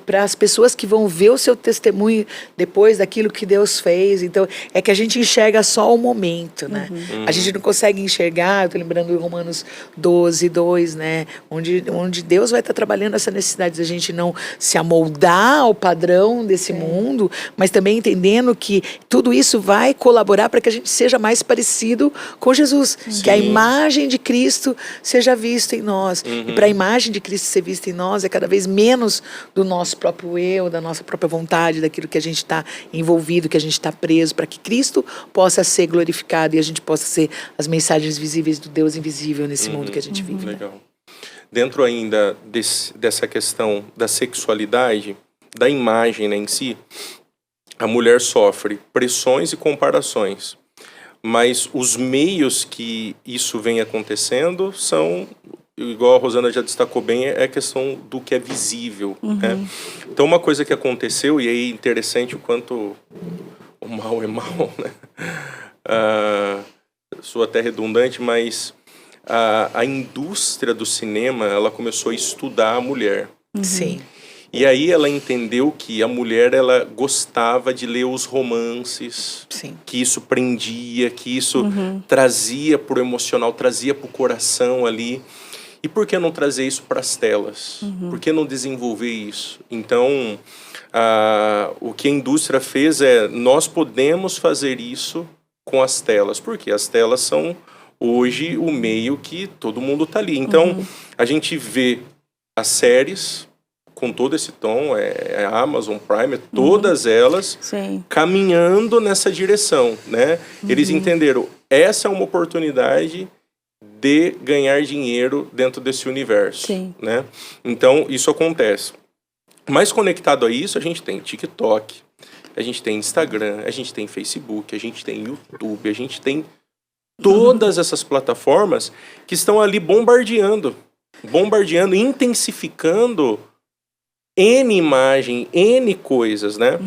para as pessoas que vão ver o seu testemunho depois daquilo que Deus fez. Então, é que a gente enxerga só o momento, né? A gente não consegue enxergar, eu estou lembrando de Romanos 12:2, né? Onde Deus vai estar trabalhando essa necessidade de a gente não se amoldar ao padrão desse mundo, mas também entendendo que tudo isso vai colaborar para que a gente seja mais parecido com Jesus, que a imagem de Cristo seja vista em nós. E para a imagem de Cristo ser vista em nós é cada vez menos do nosso próprio eu, da nossa própria vontade, daquilo que a gente está envolvido, que a gente está preso, para que Cristo possa ser glorificado e a gente possa ser as mensagens visíveis do Deus invisível nesse mundo que a gente vive. Legal. Dentro ainda dessa questão da sexualidade, da imagem, né, em si, a mulher sofre pressões e comparações, mas os meios que isso vem acontecendo são, igual a Rosana já destacou bem, é a questão do que é visível. Né? Então, uma coisa que aconteceu, e aí é interessante o quanto o mal é mal, né? Sou até redundante, mas a indústria do cinema, ela começou a estudar a mulher. Sim. E aí ela entendeu que a mulher, ela gostava de ler os romances, Sim. que isso prendia, que isso trazia pro emocional, trazia pro coração ali. E por que não trazer isso para as telas? Por que não desenvolver isso? Então, o que a indústria fez nós podemos fazer isso com as telas, porque as telas são hoje o meio que todo mundo está ali. Então, a gente vê as séries com todo esse tom, a Amazon Prime, todas elas caminhando nessa direção, né? Eles entenderam, essa é uma oportunidade de ganhar dinheiro dentro desse universo, né? Então, isso acontece. Mais conectado a isso, a gente tem TikTok, a gente tem Instagram, a gente tem Facebook, a gente tem YouTube, a gente tem todas essas plataformas que estão ali bombardeando, intensificando N imagem, N coisas, né?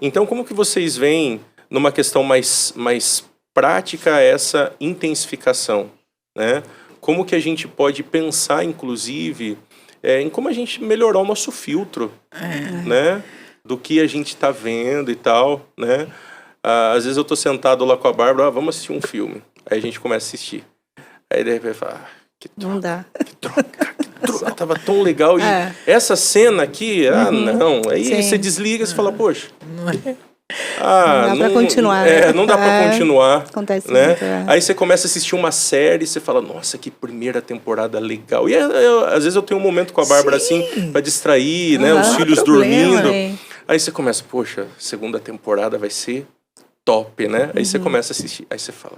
Então, como que vocês veem numa questão mais prática essa intensificação, né? Como que a gente pode pensar, inclusive, em como a gente melhorar o nosso filtro, né? Do que a gente está vendo e tal, né? Às vezes eu tô sentado lá com a Bárbara, vamos assistir um filme. Aí a gente começa a assistir. Aí de repente fala, que troca, não dá. Que troca, tava tão legal. E essa cena aqui, não. Aí você desliga e você fala, poxa... não dá pra continuar. Não dá pra continuar. Acontece né? muito, Aí você começa a assistir uma série e você fala, nossa, que primeira temporada legal. E às vezes eu tenho um momento com a Bárbara assim, pra distrair, né? Os filhos dormindo. Aí você começa, poxa, segunda temporada vai ser top, né? Aí você começa a assistir. Aí você fala,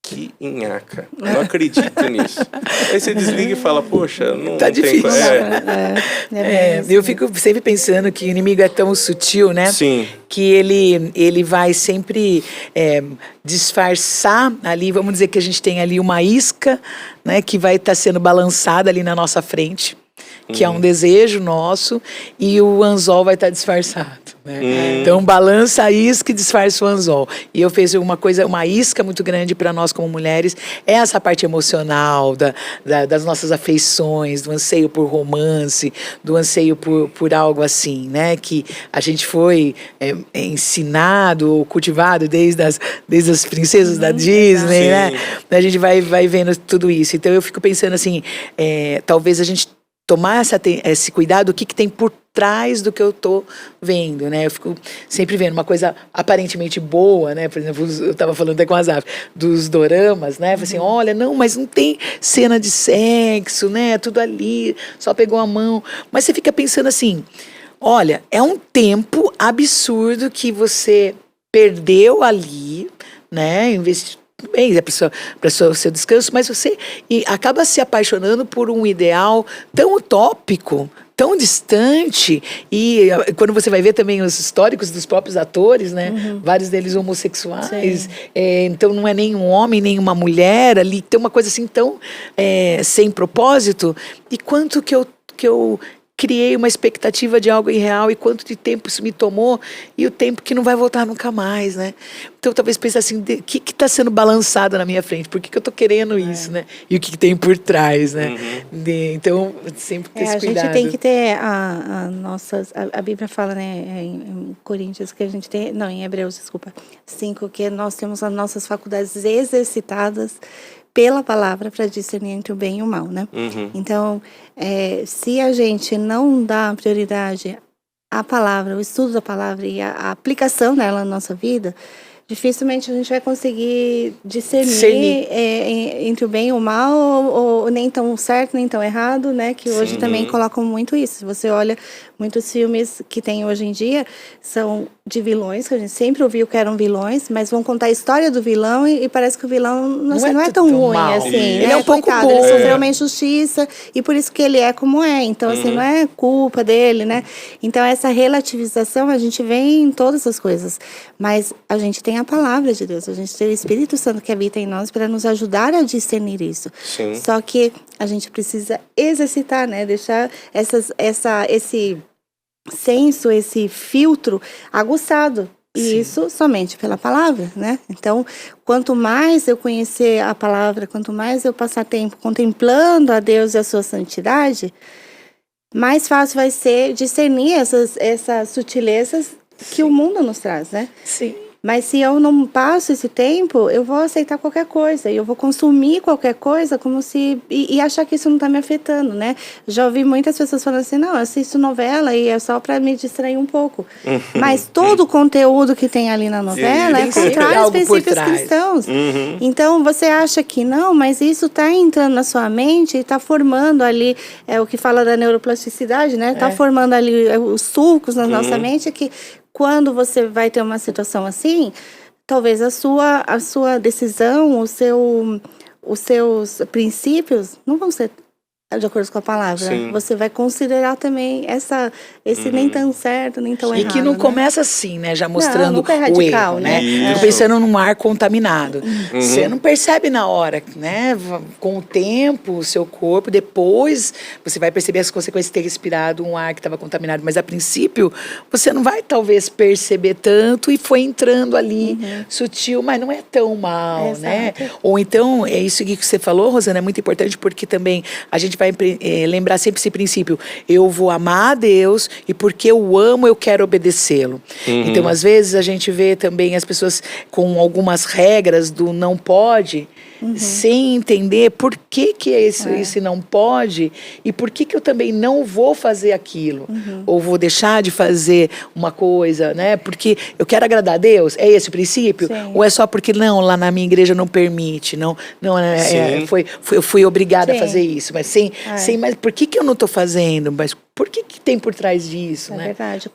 que nhaca, não acredito nisso. Aí você desliga e fala, poxa, não tá difícil. Tem... eu fico sempre pensando que o inimigo é tão sutil, né? Sim. Que ele vai sempre disfarçar ali, vamos dizer que a gente tem ali uma isca, né? Que vai estar sendo balançada ali na nossa frente, que é um desejo nosso, e o anzol vai estar disfarçado, né? Então balança a isca e disfarça o anzol. E eu fiz uma isca muito grande para nós como mulheres, é essa parte emocional das nossas afeições, do anseio por romance, do anseio por algo assim, né? Que a gente foi ensinado ou cultivado desde as princesas da Disney, né? A gente vai vendo tudo isso. Então eu fico pensando assim, talvez a gente tomar esse cuidado, o que tem por trás do que eu tô vendo, né? Eu fico sempre vendo uma coisa aparentemente boa, né? Por exemplo, eu tava falando até com a Zaf, dos doramas, né? Assim, olha, não, mas não tem cena de sexo, né? Tudo ali, só pegou a mão. Mas você fica pensando assim, olha, é um tempo absurdo que você perdeu ali, né? Bem, é para o seu descanso, mas você acaba se apaixonando por um ideal tão utópico, tão distante, e quando você vai ver também os históricos dos próprios atores, né, vários deles homossexuais, então não é nem um homem, nem uma mulher, ali tem uma coisa assim tão sem propósito, e quanto que eu criei uma expectativa de algo irreal e quanto de tempo isso me tomou e o tempo que não vai voltar nunca mais, né? Então, talvez pense assim, o que está sendo balançado na minha frente? Por que eu estou querendo isso, né? E o que tem por trás, né? Então, sempre ter esse cuidado. A gente tem que ter a Bíblia fala, né, em Coríntios, que a gente tem, não, em Hebreus, desculpa, 5, que nós temos as nossas faculdades exercitadas pela palavra para discernir entre o bem e o mal, né? Então, se a gente não dá prioridade à palavra, o estudo da palavra e a aplicação dela na nossa vida, dificilmente a gente vai conseguir discernir entre o bem e o mal, ou nem tão certo, nem tão errado, né? Que hoje também colocam muito isso. Se você olha, muitos filmes que tem hoje em dia são de vilões, que a gente sempre ouviu que eram vilões, mas vão contar a história do vilão e parece que o vilão não é tão ruim mal. Assim. Ele é um pouco coitado, bom. Ele sofreu uma injustiça e por isso que ele é como é. Então, assim, não é culpa dele, né? Então, essa relativização a gente vê em todas as coisas. Mas a gente tem a palavra de Deus, a gente tem o Espírito Santo que habita em nós para nos ajudar a discernir isso. Sim. Só que a gente precisa exercitar, né? Deixar esse senso, esse filtro aguçado. E isso somente pela palavra, né? Então, quanto mais eu conhecer a palavra, quanto mais eu passar tempo contemplando a Deus e a sua santidade, mais fácil vai ser discernir essas sutilezas que o mundo nos traz, né? Sim. Mas se eu não passo esse tempo, eu vou aceitar qualquer coisa. E eu vou consumir qualquer coisa como se... E achar que isso não está me afetando, né? Já ouvi muitas pessoas falando assim, não, eu assisto novela e é só para me distrair um pouco. Mas todo o conteúdo que tem ali na novela é contrário aos princípios cristãos. Então, você acha que não, mas isso está entrando na sua mente e está formando ali, o que fala da neuroplasticidade, né? Está formando ali os sulcos na nossa mente que... Quando você vai ter uma situação assim, talvez a sua decisão, os seus princípios não vão ser de acordo com a palavra. Sim. Você vai considerar também esse nem tão certo, nem tão errado. E que não né? começa assim, né? Já mostrando nunca é o radical, erro, né? né? Tô Isso. pensando num ar contaminado. Você não percebe na hora, né? Com o tempo, o seu corpo, depois você vai perceber as consequências de ter respirado um ar que estava contaminado. Mas a princípio, você não vai talvez perceber tanto e foi entrando ali sutil, mas não é tão mal, né? Ou então, é isso que você falou, Rosana, é muito importante porque também a gente vai lembrar sempre esse princípio. Eu vou amar a Deus e porque eu o amo, eu quero obedecê-lo. Então, às vezes, a gente vê também as pessoas com algumas regras do não pode, sem entender por que esse não pode e por que eu também não vou fazer aquilo. Ou vou deixar de fazer uma coisa, né? Porque eu quero agradar a Deus. É esse o princípio? Sim. Ou é só porque não, lá na minha igreja não permite, eu fui obrigada a fazer isso, mas mas por que eu não estou fazendo? Mas por que tem por trás disso, É né? verdade.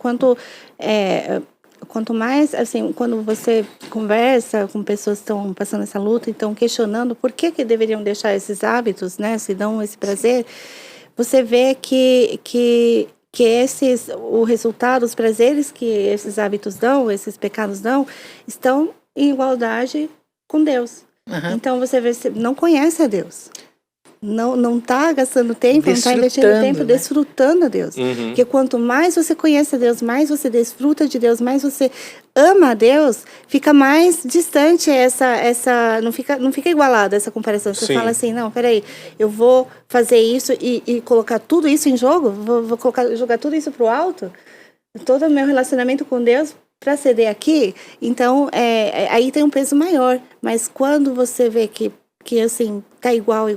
Quanto mais, assim, quando você conversa com pessoas que estão passando essa luta, então questionando por que deveriam deixar esses hábitos, né, se dão esse prazer, você vê que o resultado, os prazeres que esses hábitos dão, esses pecados dão, estão em igualdade com Deus. Então você vê, você não conhece a Deus. Não está gastando tempo, não está investindo tempo, né? Desfrutando a Deus. Porque quanto mais você conhece a Deus, mais você desfruta de Deus, mais você ama a Deus, fica mais distante não fica igualada essa comparação. Você fala assim, não, peraí, eu vou fazer isso e colocar tudo isso em jogo? Vou jogar tudo isso pro alto? Todo o meu relacionamento com Deus para ceder aqui? Então, aí tem um peso maior. Mas quando você vê que assim, tá igual,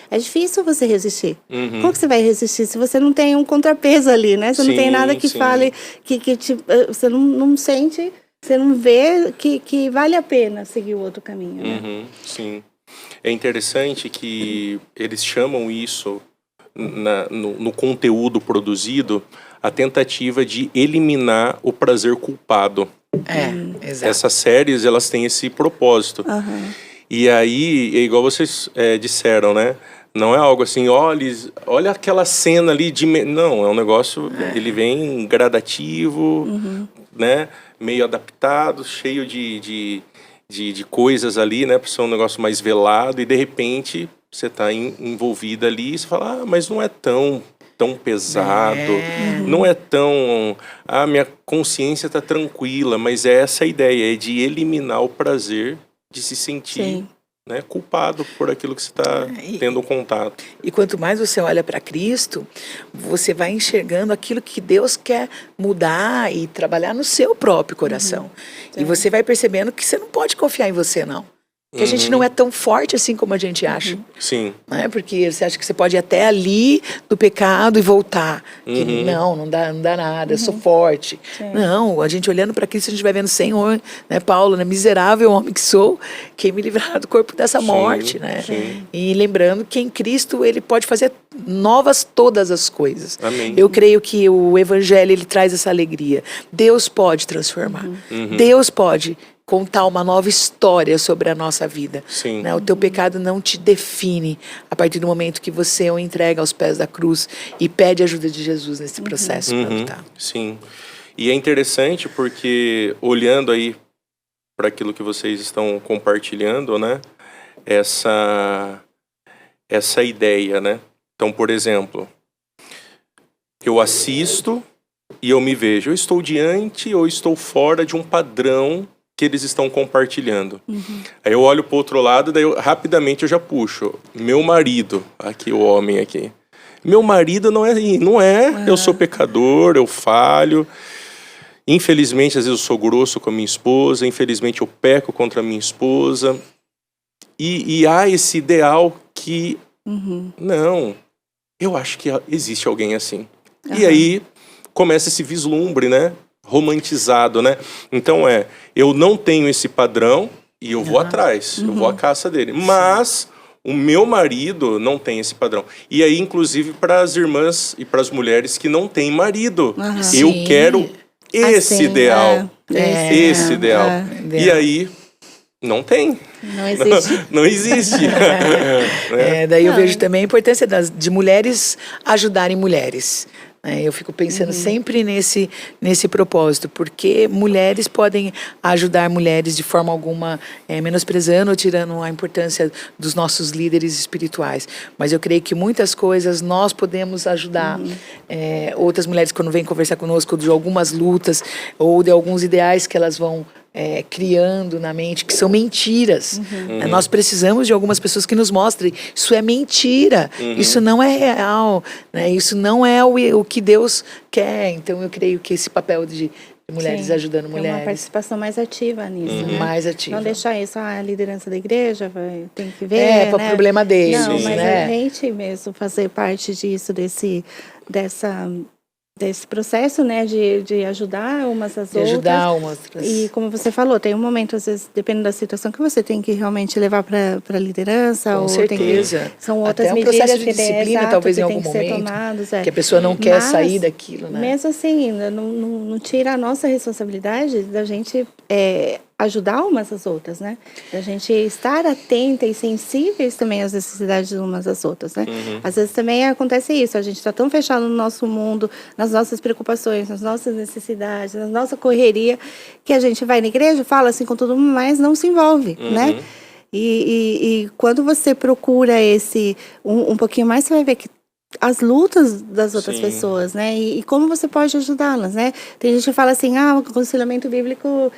é difícil você resistir. Como que você vai resistir se você não tem um contrapeso ali, né? Você não tem nada que fale, você não sente, você não vê que vale a pena seguir o outro caminho, né? Sim. É interessante que eles chamam isso, no conteúdo produzido, a tentativa de eliminar o prazer culpado. Exato. Essas séries, elas têm esse propósito. E aí, é igual vocês disseram, né? Não é algo assim, olha aquela cena ali de... Não, é um negócio, ele vem gradativo, né? Meio adaptado, cheio de coisas ali, né? Para ser um negócio mais velado. E, de repente, você está envolvida ali e você fala, mas não é tão pesado, não é tão... minha consciência está tranquila, mas é essa a ideia, é de eliminar o prazer de se sentir, né, culpado por aquilo que você está tendo contato. E quanto mais você olha para Cristo, você vai enxergando aquilo que Deus quer mudar e trabalhar no seu próprio coração. E você vai percebendo que você não pode confiar em você, não. Que a gente não é tão forte assim como a gente acha. Sim. Né? Porque você acha que você pode ir até ali do pecado e voltar. Que não dá nada, eu sou forte. Não, a gente olhando para Cristo, a gente vai vendo, Senhor, né, Paulo, né, miserável homem que sou, quem me livrará do corpo dessa morte, né? E lembrando que em Cristo ele pode fazer novas todas as coisas. Amém. Eu creio que o Evangelho ele traz essa alegria. Deus pode transformar. Deus pode contar uma nova história sobre a nossa vida. Né? O teu pecado não te define a partir do momento que você o entrega aos pés da cruz e pede a ajuda de Jesus nesse processo para lutar. Sim. E é interessante porque, olhando aí para aquilo que vocês estão compartilhando, né? Essa ideia, né? Então, por exemplo, eu assisto e eu me vejo. Eu estou diante ou estou fora de um padrão que eles estão compartilhando. Aí eu olho pro outro lado, daí rapidamente eu já puxo. Meu marido, aqui o homem aqui. Meu marido não é. Eu sou pecador, eu falho. Infelizmente, às vezes eu sou grosso com a minha esposa. Infelizmente, eu peco contra a minha esposa. E há esse ideal que... Não, eu acho que existe alguém assim. E aí, começa esse vislumbre, né? Romantizado, né? Então eu não tenho esse padrão e eu vou atrás. Eu vou à caça dele. Mas... o meu marido não tem esse padrão. E aí, inclusive, para as irmãs e para as mulheres que não têm marido. Eu quero esse ideal. Esse ideal. E aí, não tem. Não existe. Não existe. Daí eu vejo também a importância de mulheres ajudarem mulheres. Eu fico pensando sempre nesse propósito, porque mulheres podem ajudar mulheres de forma alguma, menosprezando ou tirando a importância dos nossos líderes espirituais. Mas eu creio que muitas coisas nós podemos ajudar outras mulheres quando vêm conversar conosco de algumas lutas ou de alguns ideais que elas vão criando na mente, que são mentiras. Nós precisamos de algumas pessoas que nos mostrem, isso é mentira, isso não é real, né? Isso não é o que Deus quer. Então eu creio que esse papel de mulheres ajudando mulheres. Uma participação mais ativa nisso, né? Mais ativa. Não deixar isso, a liderança da igreja tem que ver, para o problema deles. Não, mas né? a gente mesmo fazer parte disso, desse processo, né, de ajudar umas às outras. Ajudar umas outras. E como você falou, tem um momento, às vezes, dependendo da situação, que você tem que realmente levar para a liderança. Com ou certeza. São outras até um medidas processo de que disciplina, talvez em algum momento, tomados, que a pessoa não quer sair daquilo, né? Mesmo assim, não tira a nossa responsabilidade da gente ajudar umas às outras, né? Da gente estar atenta e sensíveis também às necessidades de umas às outras, né? Às vezes também acontece isso, a gente está tão fechado no nosso mundo, nas nossas preocupações, nas nossas necessidades, na nossa correria, que a gente vai na igreja, fala assim com todo mundo, mas não se envolve, né? E quando você procura um pouquinho mais, você vai ver que as lutas das outras pessoas, né? E como você pode ajudá-las, né? Tem gente que fala assim, o aconselhamento bíblico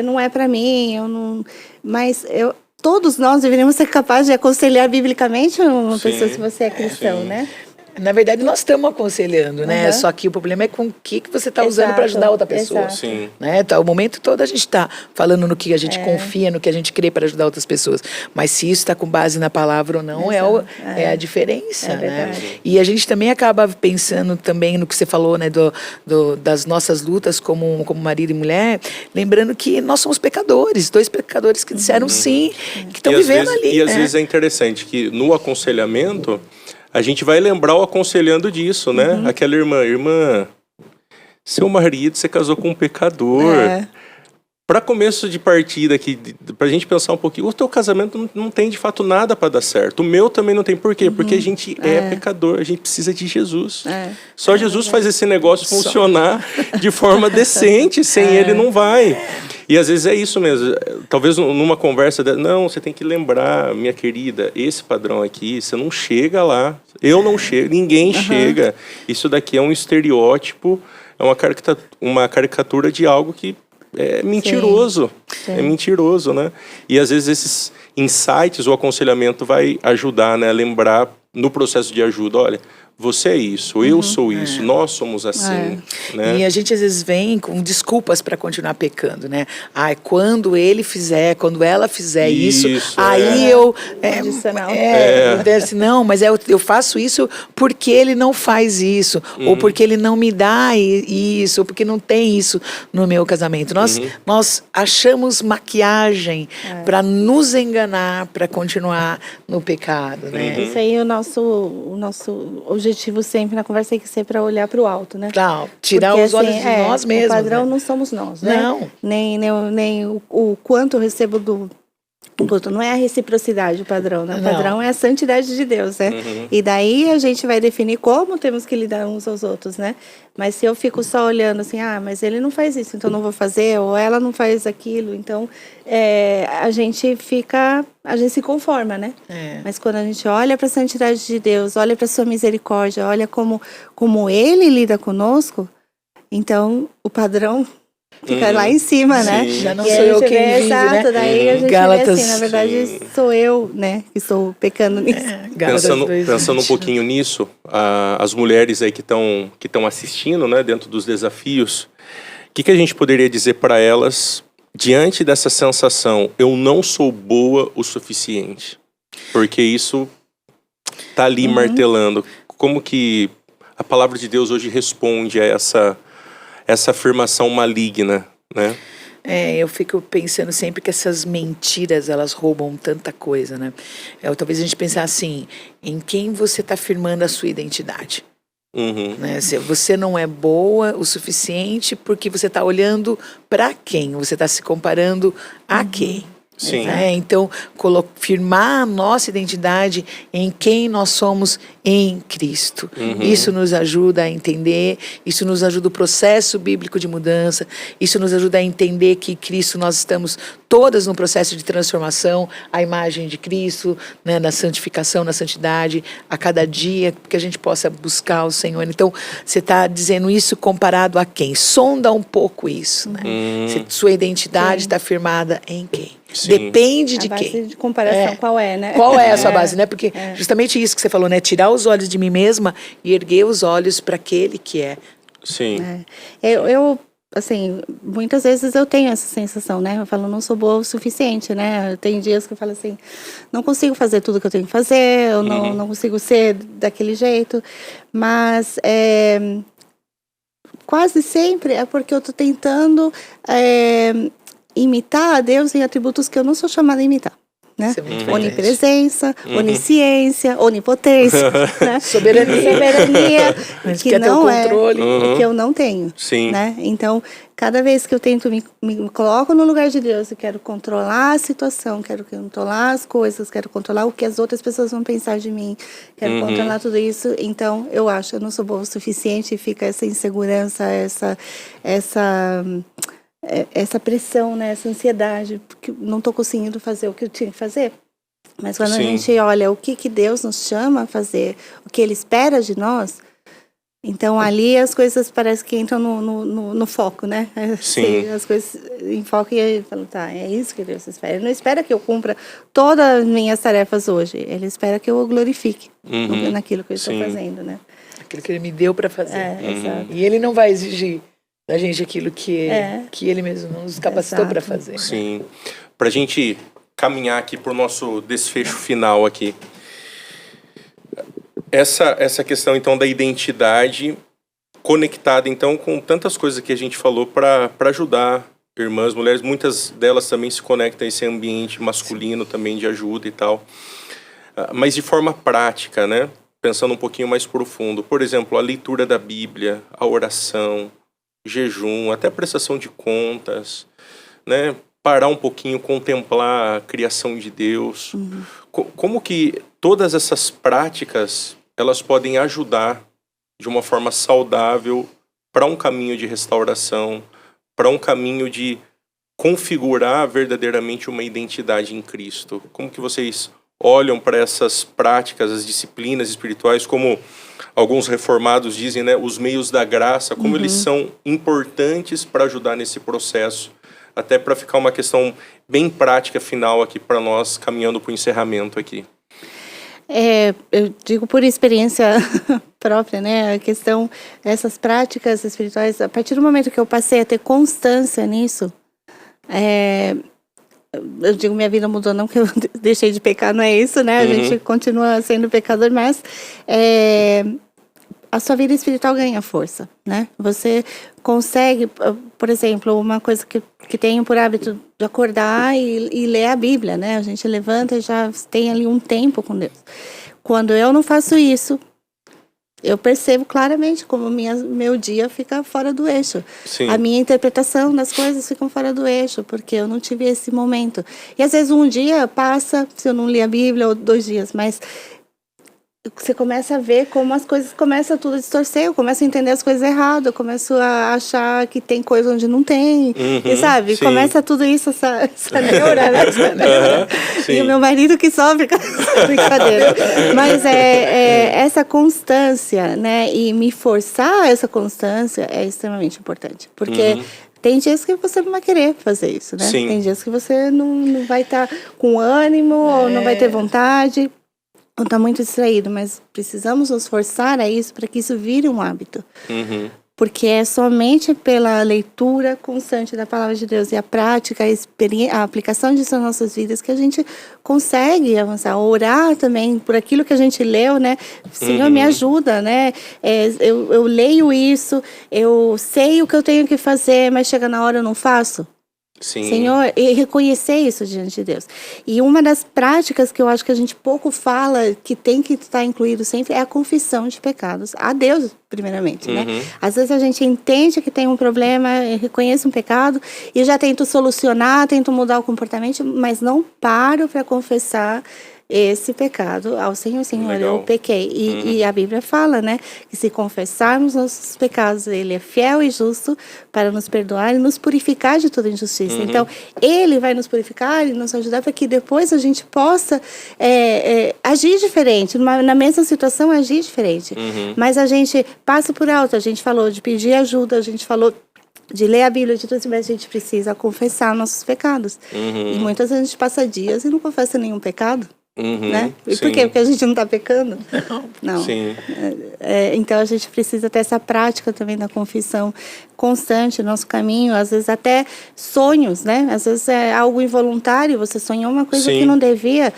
não é para mim, eu não... Mas todos nós deveríamos ser capazes de aconselhar biblicamente uma pessoa se você é cristão, né? Na verdade, nós estamos aconselhando, né? Só que o problema é com o que você está usando para ajudar outra pessoa. Sim. Né? Tá, o momento todo a gente está falando no que a gente confia, no que a gente crê para ajudar outras pessoas. Mas se isso está com base na palavra ou não, é a diferença. Né? E a gente também acaba pensando também no que você falou, né? Das nossas lutas como marido e mulher, lembrando que nós somos pecadores, 2 pecadores que disseram sim, que estão vivendo ali. E às vezes é interessante que no aconselhamento a gente vai lembrar o aconselhando disso, né? Aquela irmã, seu marido, você casou com um pecador. Para começo de partida aqui, para a gente pensar um pouquinho, o teu casamento não tem de fato nada para dar certo. O meu também não tem. Por quê? Porque a gente é pecador, a gente precisa de Jesus. Só Jesus faz esse negócio funcionar de forma decente, sem ele não vai. E às vezes é isso mesmo, talvez numa conversa, não, você tem que lembrar, minha querida, esse padrão aqui, você não chega lá, eu não chego, ninguém chega. Isso daqui é um estereótipo, é uma caricatura de algo que é mentiroso, é mentiroso, né? E às vezes esses insights, o aconselhamento vai ajudar, né, a lembrar no processo de ajuda, olha, você é isso, eu sou isso, nós somos assim. Né? E a gente às vezes vem com desculpas para continuar pecando, né? Quando ele fizer, quando ela fizer isso aí eu... Não, mas eu faço isso porque ele não faz isso, ou porque ele não me dá isso, ou porque não tem isso no meu casamento. Nós achamos maquiagem para nos enganar, para continuar no pecado, né? Isso aí, o nosso objetivo sempre na conversa tem que ser para olhar para o alto, né? Não, tirar porque, os olhos de nós mesmos. O padrão né? não somos nós, né? Não. Nem o quanto eu recebo do outro. Não é a reciprocidade o padrão, né? O padrão é a santidade de Deus, né? E daí a gente vai definir como temos que lidar uns aos outros, né? Mas se eu fico só olhando assim, mas ele não faz isso, então não vou fazer, ou ela não faz aquilo, então a gente se conforma, né? Mas quando a gente olha para a santidade de Deus, olha para a sua misericórdia, olha como ele lida conosco, então o padrão fica lá em cima, né? Sim. Já não E sou aí eu a gente quem vê, vive, exato, né? daí a gente Gálatas, vê assim, na verdade sou eu, né, que estou pecando nisso. Pensando um pouquinho nisso, as mulheres aí que estão assistindo, né, dentro dos desafios, o que a gente poderia dizer para elas diante dessa sensação, eu não sou boa o suficiente? Porque isso tá ali martelando. Como que a palavra de Deus hoje responde a essa afirmação maligna, né? Eu fico pensando sempre que essas mentiras, elas roubam tanta coisa, né? Talvez a gente pensar assim, em quem você está firmando a sua identidade. Né? Você não é boa o suficiente porque você está olhando para quem? Você está se comparando a quem? Sim. Então, firmar a nossa identidade em quem nós somos em Cristo. Isso nos ajuda a entender, isso nos ajuda o processo bíblico de mudança, isso nos ajuda a entender que Cristo, nós estamos todas no processo de transformação, a imagem de Cristo, né, na santificação, na santidade, a cada dia, que a gente possa buscar o Senhor. Então, você está dizendo isso comparado a quem? Sonda um pouco isso, né? Sua identidade está firmada em quem? Sim. Depende de A base quem. de comparação, qual é, né? Qual é a sua base, né? Porque justamente isso que você falou, né? Tirar os olhos de mim mesma e erguer os olhos para aquele que é. Sim. Eu, assim, muitas vezes eu tenho essa sensação, né? Eu falo, não sou boa o suficiente, né? Tem dias que eu falo assim, não consigo fazer tudo que eu tenho que fazer, eu não consigo ser daquele jeito, mas quase sempre é porque eu tô tentando imitar a Deus em atributos que eu não sou chamada a imitar. Né? Isso é muito Onipresença, onisciência, onipotência, né? Soberania. Mas que quer ter o não é, controle. que eu não tenho. Sim. Né? Então, cada vez que eu tento me coloco no lugar de Deus e quero controlar a situação, quero controlar as coisas, quero controlar o que as outras pessoas vão pensar de mim, quero controlar tudo isso, então eu acho que eu não sou boa o suficiente e fica essa insegurança, essa pressão, né, essa ansiedade, porque não estou conseguindo fazer o que eu tinha que fazer. Mas quando a gente olha o que Deus nos chama a fazer, o que Ele espera de nós, então ali as coisas parecem que entram no foco, né? Sim. As coisas em foco e aí falo, tá, é isso que Deus espera. Ele não espera que eu cumpra todas as minhas tarefas hoje, Ele espera que eu o glorifique naquilo que eu estou fazendo, né? Aquilo que Ele me deu para fazer. Exato. E Ele não vai exigir da gente aquilo que Ele mesmo nos capacitou para fazer. Sim. Para a gente caminhar aqui para o nosso desfecho final aqui. Essa questão, então, da identidade conectada, então, com tantas coisas que a gente falou para ajudar irmãs, mulheres. Muitas delas também se conectam a esse ambiente masculino também de ajuda e tal. Mas de forma prática, né? Pensando um pouquinho mais profundo. Por exemplo, a leitura da Bíblia, a oração, jejum, até a prestação de contas, né? Parar um pouquinho, contemplar a criação de Deus. Como que todas essas práticas, elas podem ajudar de uma forma saudável para um caminho de restauração, para um caminho de configurar verdadeiramente uma identidade em Cristo? Como que vocês olham para essas práticas, as disciplinas espirituais, como alguns reformados dizem, né, os meios da graça, como eles são importantes para ajudar nesse processo, até para ficar uma questão bem prática final aqui para nós, caminhando para o encerramento aqui. Eu digo por experiência própria, né, a questão, essas práticas espirituais, a partir do momento que eu passei a ter constância nisso, eu digo, minha vida mudou, não que eu deixei de pecar, não é isso, né? A gente continua sendo pecador, mas a sua vida espiritual ganha força, né? Você consegue, por exemplo, uma coisa que tenho por hábito de acordar e ler a Bíblia, né? A gente levanta e já tem ali um tempo com Deus. Quando eu não faço isso, eu percebo claramente como meu dia fica fora do eixo. Sim. A minha interpretação das coisas fica fora do eixo, porque eu não tive esse momento. E às vezes um dia passa, se eu não li a Bíblia, ou 2 dias, mas você começa a ver como as coisas começam tudo a distorcer, eu começo a entender as coisas errado, eu começo a achar que tem coisa onde não tem, e sabe? Sim. Começa tudo isso, essa neura, né? Essa neura. E o meu marido que sofre com essa brincadeira. Mas essa constância, né? E me forçar essa constância é extremamente importante, porque Tem dias que você não vai querer fazer isso, né? Sim. Tem dias que você não vai estar com ânimo, ou não vai ter vontade, ou tá muito distraído, mas precisamos nos forçar a isso para que isso vire um hábito. Uhum. Porque é somente pela leitura constante da palavra de Deus e a prática, a aplicação disso nas nossas vidas que a gente consegue avançar. Orar também por aquilo que a gente leu, né? Senhor, me ajuda, né? Eu leio isso, eu sei o que eu tenho que fazer, mas chega na hora eu não faço. Sim. Senhor, e reconhecer isso diante de Deus. E uma das práticas que eu acho que a gente pouco fala, que tem que estar incluído sempre, é a confissão de pecados. A Deus, primeiramente, né? Às vezes a gente entende que tem um problema, reconhece um pecado, e já tento solucionar, tento mudar o comportamento, mas não paro para confessar esse pecado ao Senhor. Senhor, Legal. eu pequei. E a Bíblia fala, né, que se confessarmos nossos pecados, Ele é fiel e justo para nos perdoar e nos purificar de toda injustiça. Então, Ele vai nos purificar e nos ajudar para que depois a gente possa agir diferente, na mesma situação agir diferente. Mas a gente passa por alto, a gente falou de pedir ajuda, a gente falou de ler a Bíblia, de tudo isso, mas a gente precisa confessar nossos pecados. E muitas vezes a gente passa dias e não confessa nenhum pecado. Né? E por quê? Porque a gente não está pecando? Não. Sim. Então a gente precisa ter essa prática também da confissão constante no nosso caminho, às vezes até sonhos, né? Às vezes é algo involuntário, você sonhou uma coisa que não devia,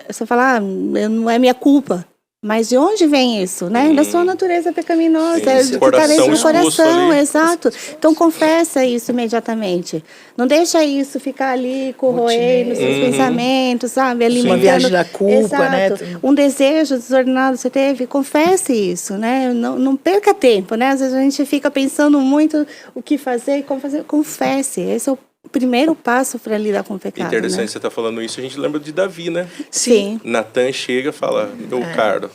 você fala, não é minha culpa. Mas de onde vem isso, né? Da sua natureza pecaminosa, Sim, que está dentro do coração, ali. exato. Então confessa isso imediatamente. Não deixa isso ficar ali corroendo nos seus pensamentos, sabe? Alimentando. Uma viagem da culpa, exato. né? Um desejo desordenado você teve, confesse isso, né? Não perca tempo, né? Às vezes a gente fica pensando muito o que fazer e como fazer. Confesse, esse é o primeiro passo para lidar com o pecado. Interessante, né? você tá falando isso, a gente lembra de Davi, né? Sim. Natan chega e fala, meu caro,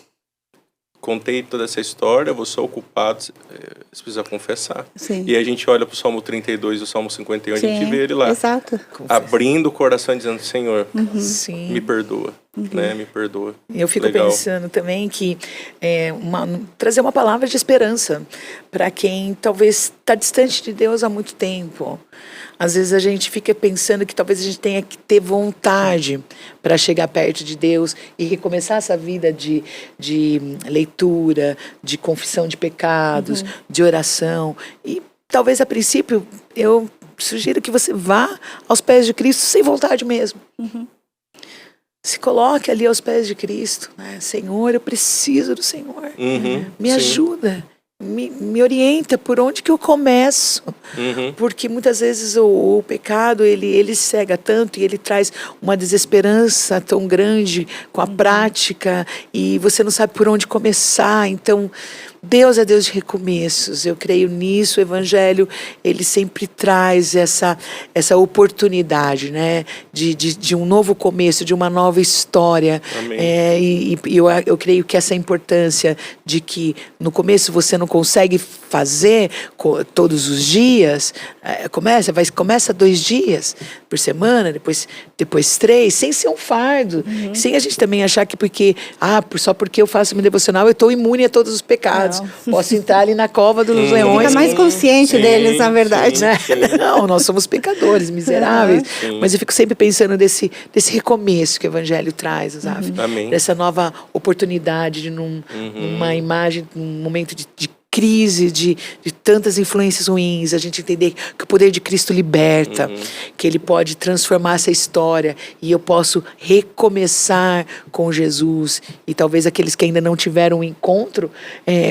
contei toda essa história, você é o culpado, você precisa confessar. Sim. E a gente olha para o Salmo 32 e o Salmo 51, a gente vê ele lá, exato. abrindo o coração e dizendo, Senhor, Sim. me perdoa, né? Me perdoa. Eu fico Legal. pensando também que trazer uma palavra de esperança para quem talvez está distante de Deus há muito tempo. Às vezes a gente fica pensando que talvez a gente tenha que ter vontade para chegar perto de Deus e recomeçar essa vida de leitura, de confissão de pecados, de oração. E talvez a princípio eu sugiro que você vá aos pés de Cristo sem vontade mesmo. Se coloque ali aos pés de Cristo, né? Senhor, eu preciso do Senhor. Me ajuda. Me orienta por onde que eu começo. Porque muitas vezes o pecado ele cega tanto e ele traz uma desesperança tão grande com a prática e você não sabe por onde começar. Então Deus é Deus de recomeços, eu creio nisso. O Evangelho, ele sempre traz essa oportunidade, né, de um novo começo, de uma nova história. E eu creio que essa importância de que no começo você não consegue fazer todos os dias, começa 2 dias por semana, depois 3, sem ser um fardo, sem a gente também achar que só porque eu faço meu devocional eu estou imune a todos os pecados. Posso entrar ali na cova dos leões. Fica mais consciente deles, na verdade. Né? Não, nós somos pecadores, miseráveis. Mas eu fico sempre pensando desse recomeço que o Evangelho traz, Azaf. Dessa nova oportunidade, numa imagem, num momento de crise, de tantas influências ruins, a gente entender que o poder de Cristo liberta, que Ele pode transformar essa história e eu posso recomeçar com Jesus. E talvez aqueles que ainda não tiveram um encontro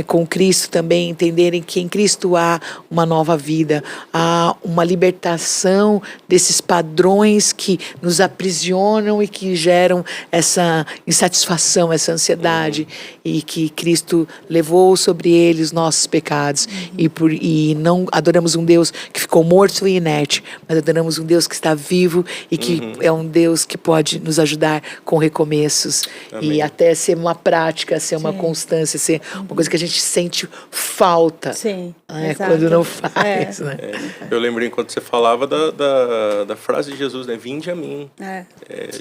com Cristo também entenderem que em Cristo há uma nova vida, há uma libertação desses padrões que nos aprisionam e que geram essa insatisfação, essa ansiedade, e que Cristo levou sobre eles nossos pecados, e não adoramos um Deus que ficou morto e inerte, mas adoramos um Deus que está vivo e que é um Deus que pode nos ajudar com recomeços. E até ser uma prática, ser uma constância, ser uma coisa que a gente sente falta quando não faz. Né? Eu lembrei enquanto você falava da frase de Jesus, né? Vinde a mim.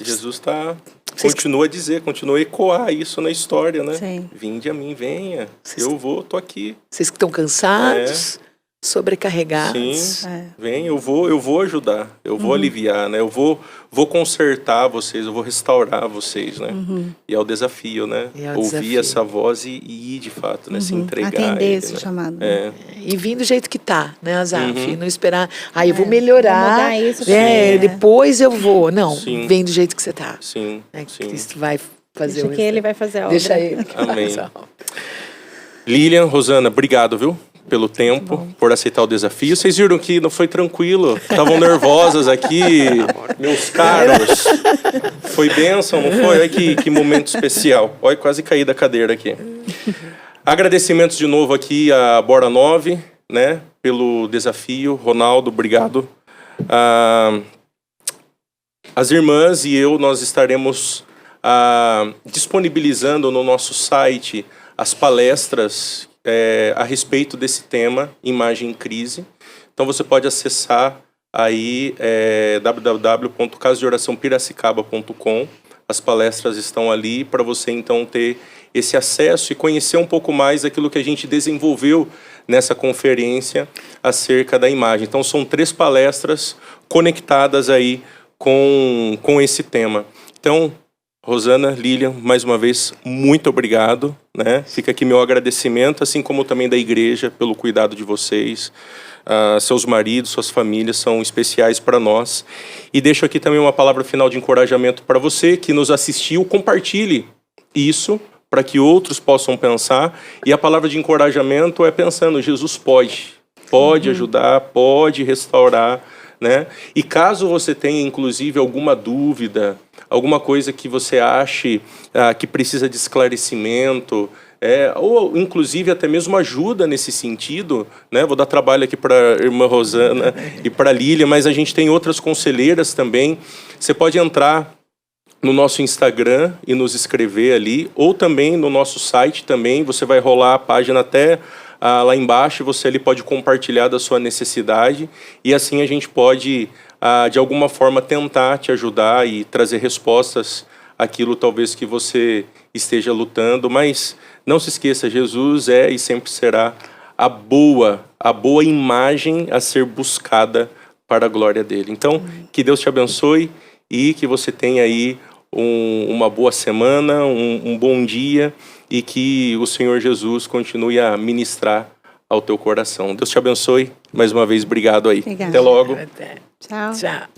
Jesus continua a ecoar isso na história, né? Vinde a mim, venha. Eu tô aqui. Vocês que estão cansados, sobrecarregados. Sim, vem, eu vou ajudar, eu vou aliviar, né? Eu vou consertar vocês, eu vou restaurar vocês, né? E é o desafio, né? É o Ouvir desafio. essa voz e ir, de fato, né? Se entregar. Atender a ele, esse né? chamado. E vir do jeito que tá, né, Azaf? E não esperar, eu vou melhorar, vou mudar isso depois eu vou. Não, Sim. vem do jeito que você tá. Sim, Né? sim. Cristo vai fazer Deixa que ele vai fazer a obra. Deixa ele. Amém. Lilian, Rosana, obrigado, viu? Pelo tempo, por aceitar o desafio. Vocês viram que não foi tranquilo. Estavam nervosas aqui, meus caros. Foi bênção, não foi? Olha que momento especial. Olha, quase caí da cadeira aqui. Agradecimentos de novo aqui a Bora 9, né? Pelo desafio. Ronaldo, obrigado. As irmãs e eu, nós estaremos disponibilizando no nosso site as palestras a respeito desse tema, Imagem em Crise. Então você pode acessar aí www.casadeoraçãopiracicaba.com. As palestras estão ali para você então ter esse acesso e conhecer um pouco mais daquilo que a gente desenvolveu nessa conferência acerca da imagem. Então são 3 palestras conectadas aí com esse tema. Então, Rosana, Lilian, mais uma vez, muito obrigado, né? Fica aqui meu agradecimento, assim como também da igreja, pelo cuidado de vocês. Seus maridos, suas famílias são especiais para nós. E deixo aqui também uma palavra final de encorajamento para você que nos assistiu. Compartilhe isso para que outros possam pensar. E a palavra de encorajamento é pensando, Jesus pode ajudar, pode restaurar, né? E caso você tenha, inclusive, alguma dúvida, alguma coisa que você ache que precisa de esclarecimento, ou inclusive até mesmo ajuda nesse sentido, né? Vou dar trabalho aqui para a irmã Rosana e para a Lília, mas a gente tem outras conselheiras também. Você pode entrar no nosso Instagram e nos escrever ali, ou também no nosso site também, você vai rolar a página até lá embaixo, você ali pode compartilhar da sua necessidade, e assim a gente pode, de alguma forma, tentar te ajudar e trazer respostas àquilo talvez que você esteja lutando, mas não se esqueça, Jesus é e sempre será a boa imagem a ser buscada para a glória dele. Então, que Deus te abençoe e que você tenha aí uma boa semana, um bom dia, e que o Senhor Jesus continue a ministrar ao teu coração. Deus te abençoe. Mais uma vez, obrigado aí. Obrigada. Até logo. Até. Tchau. Tchau.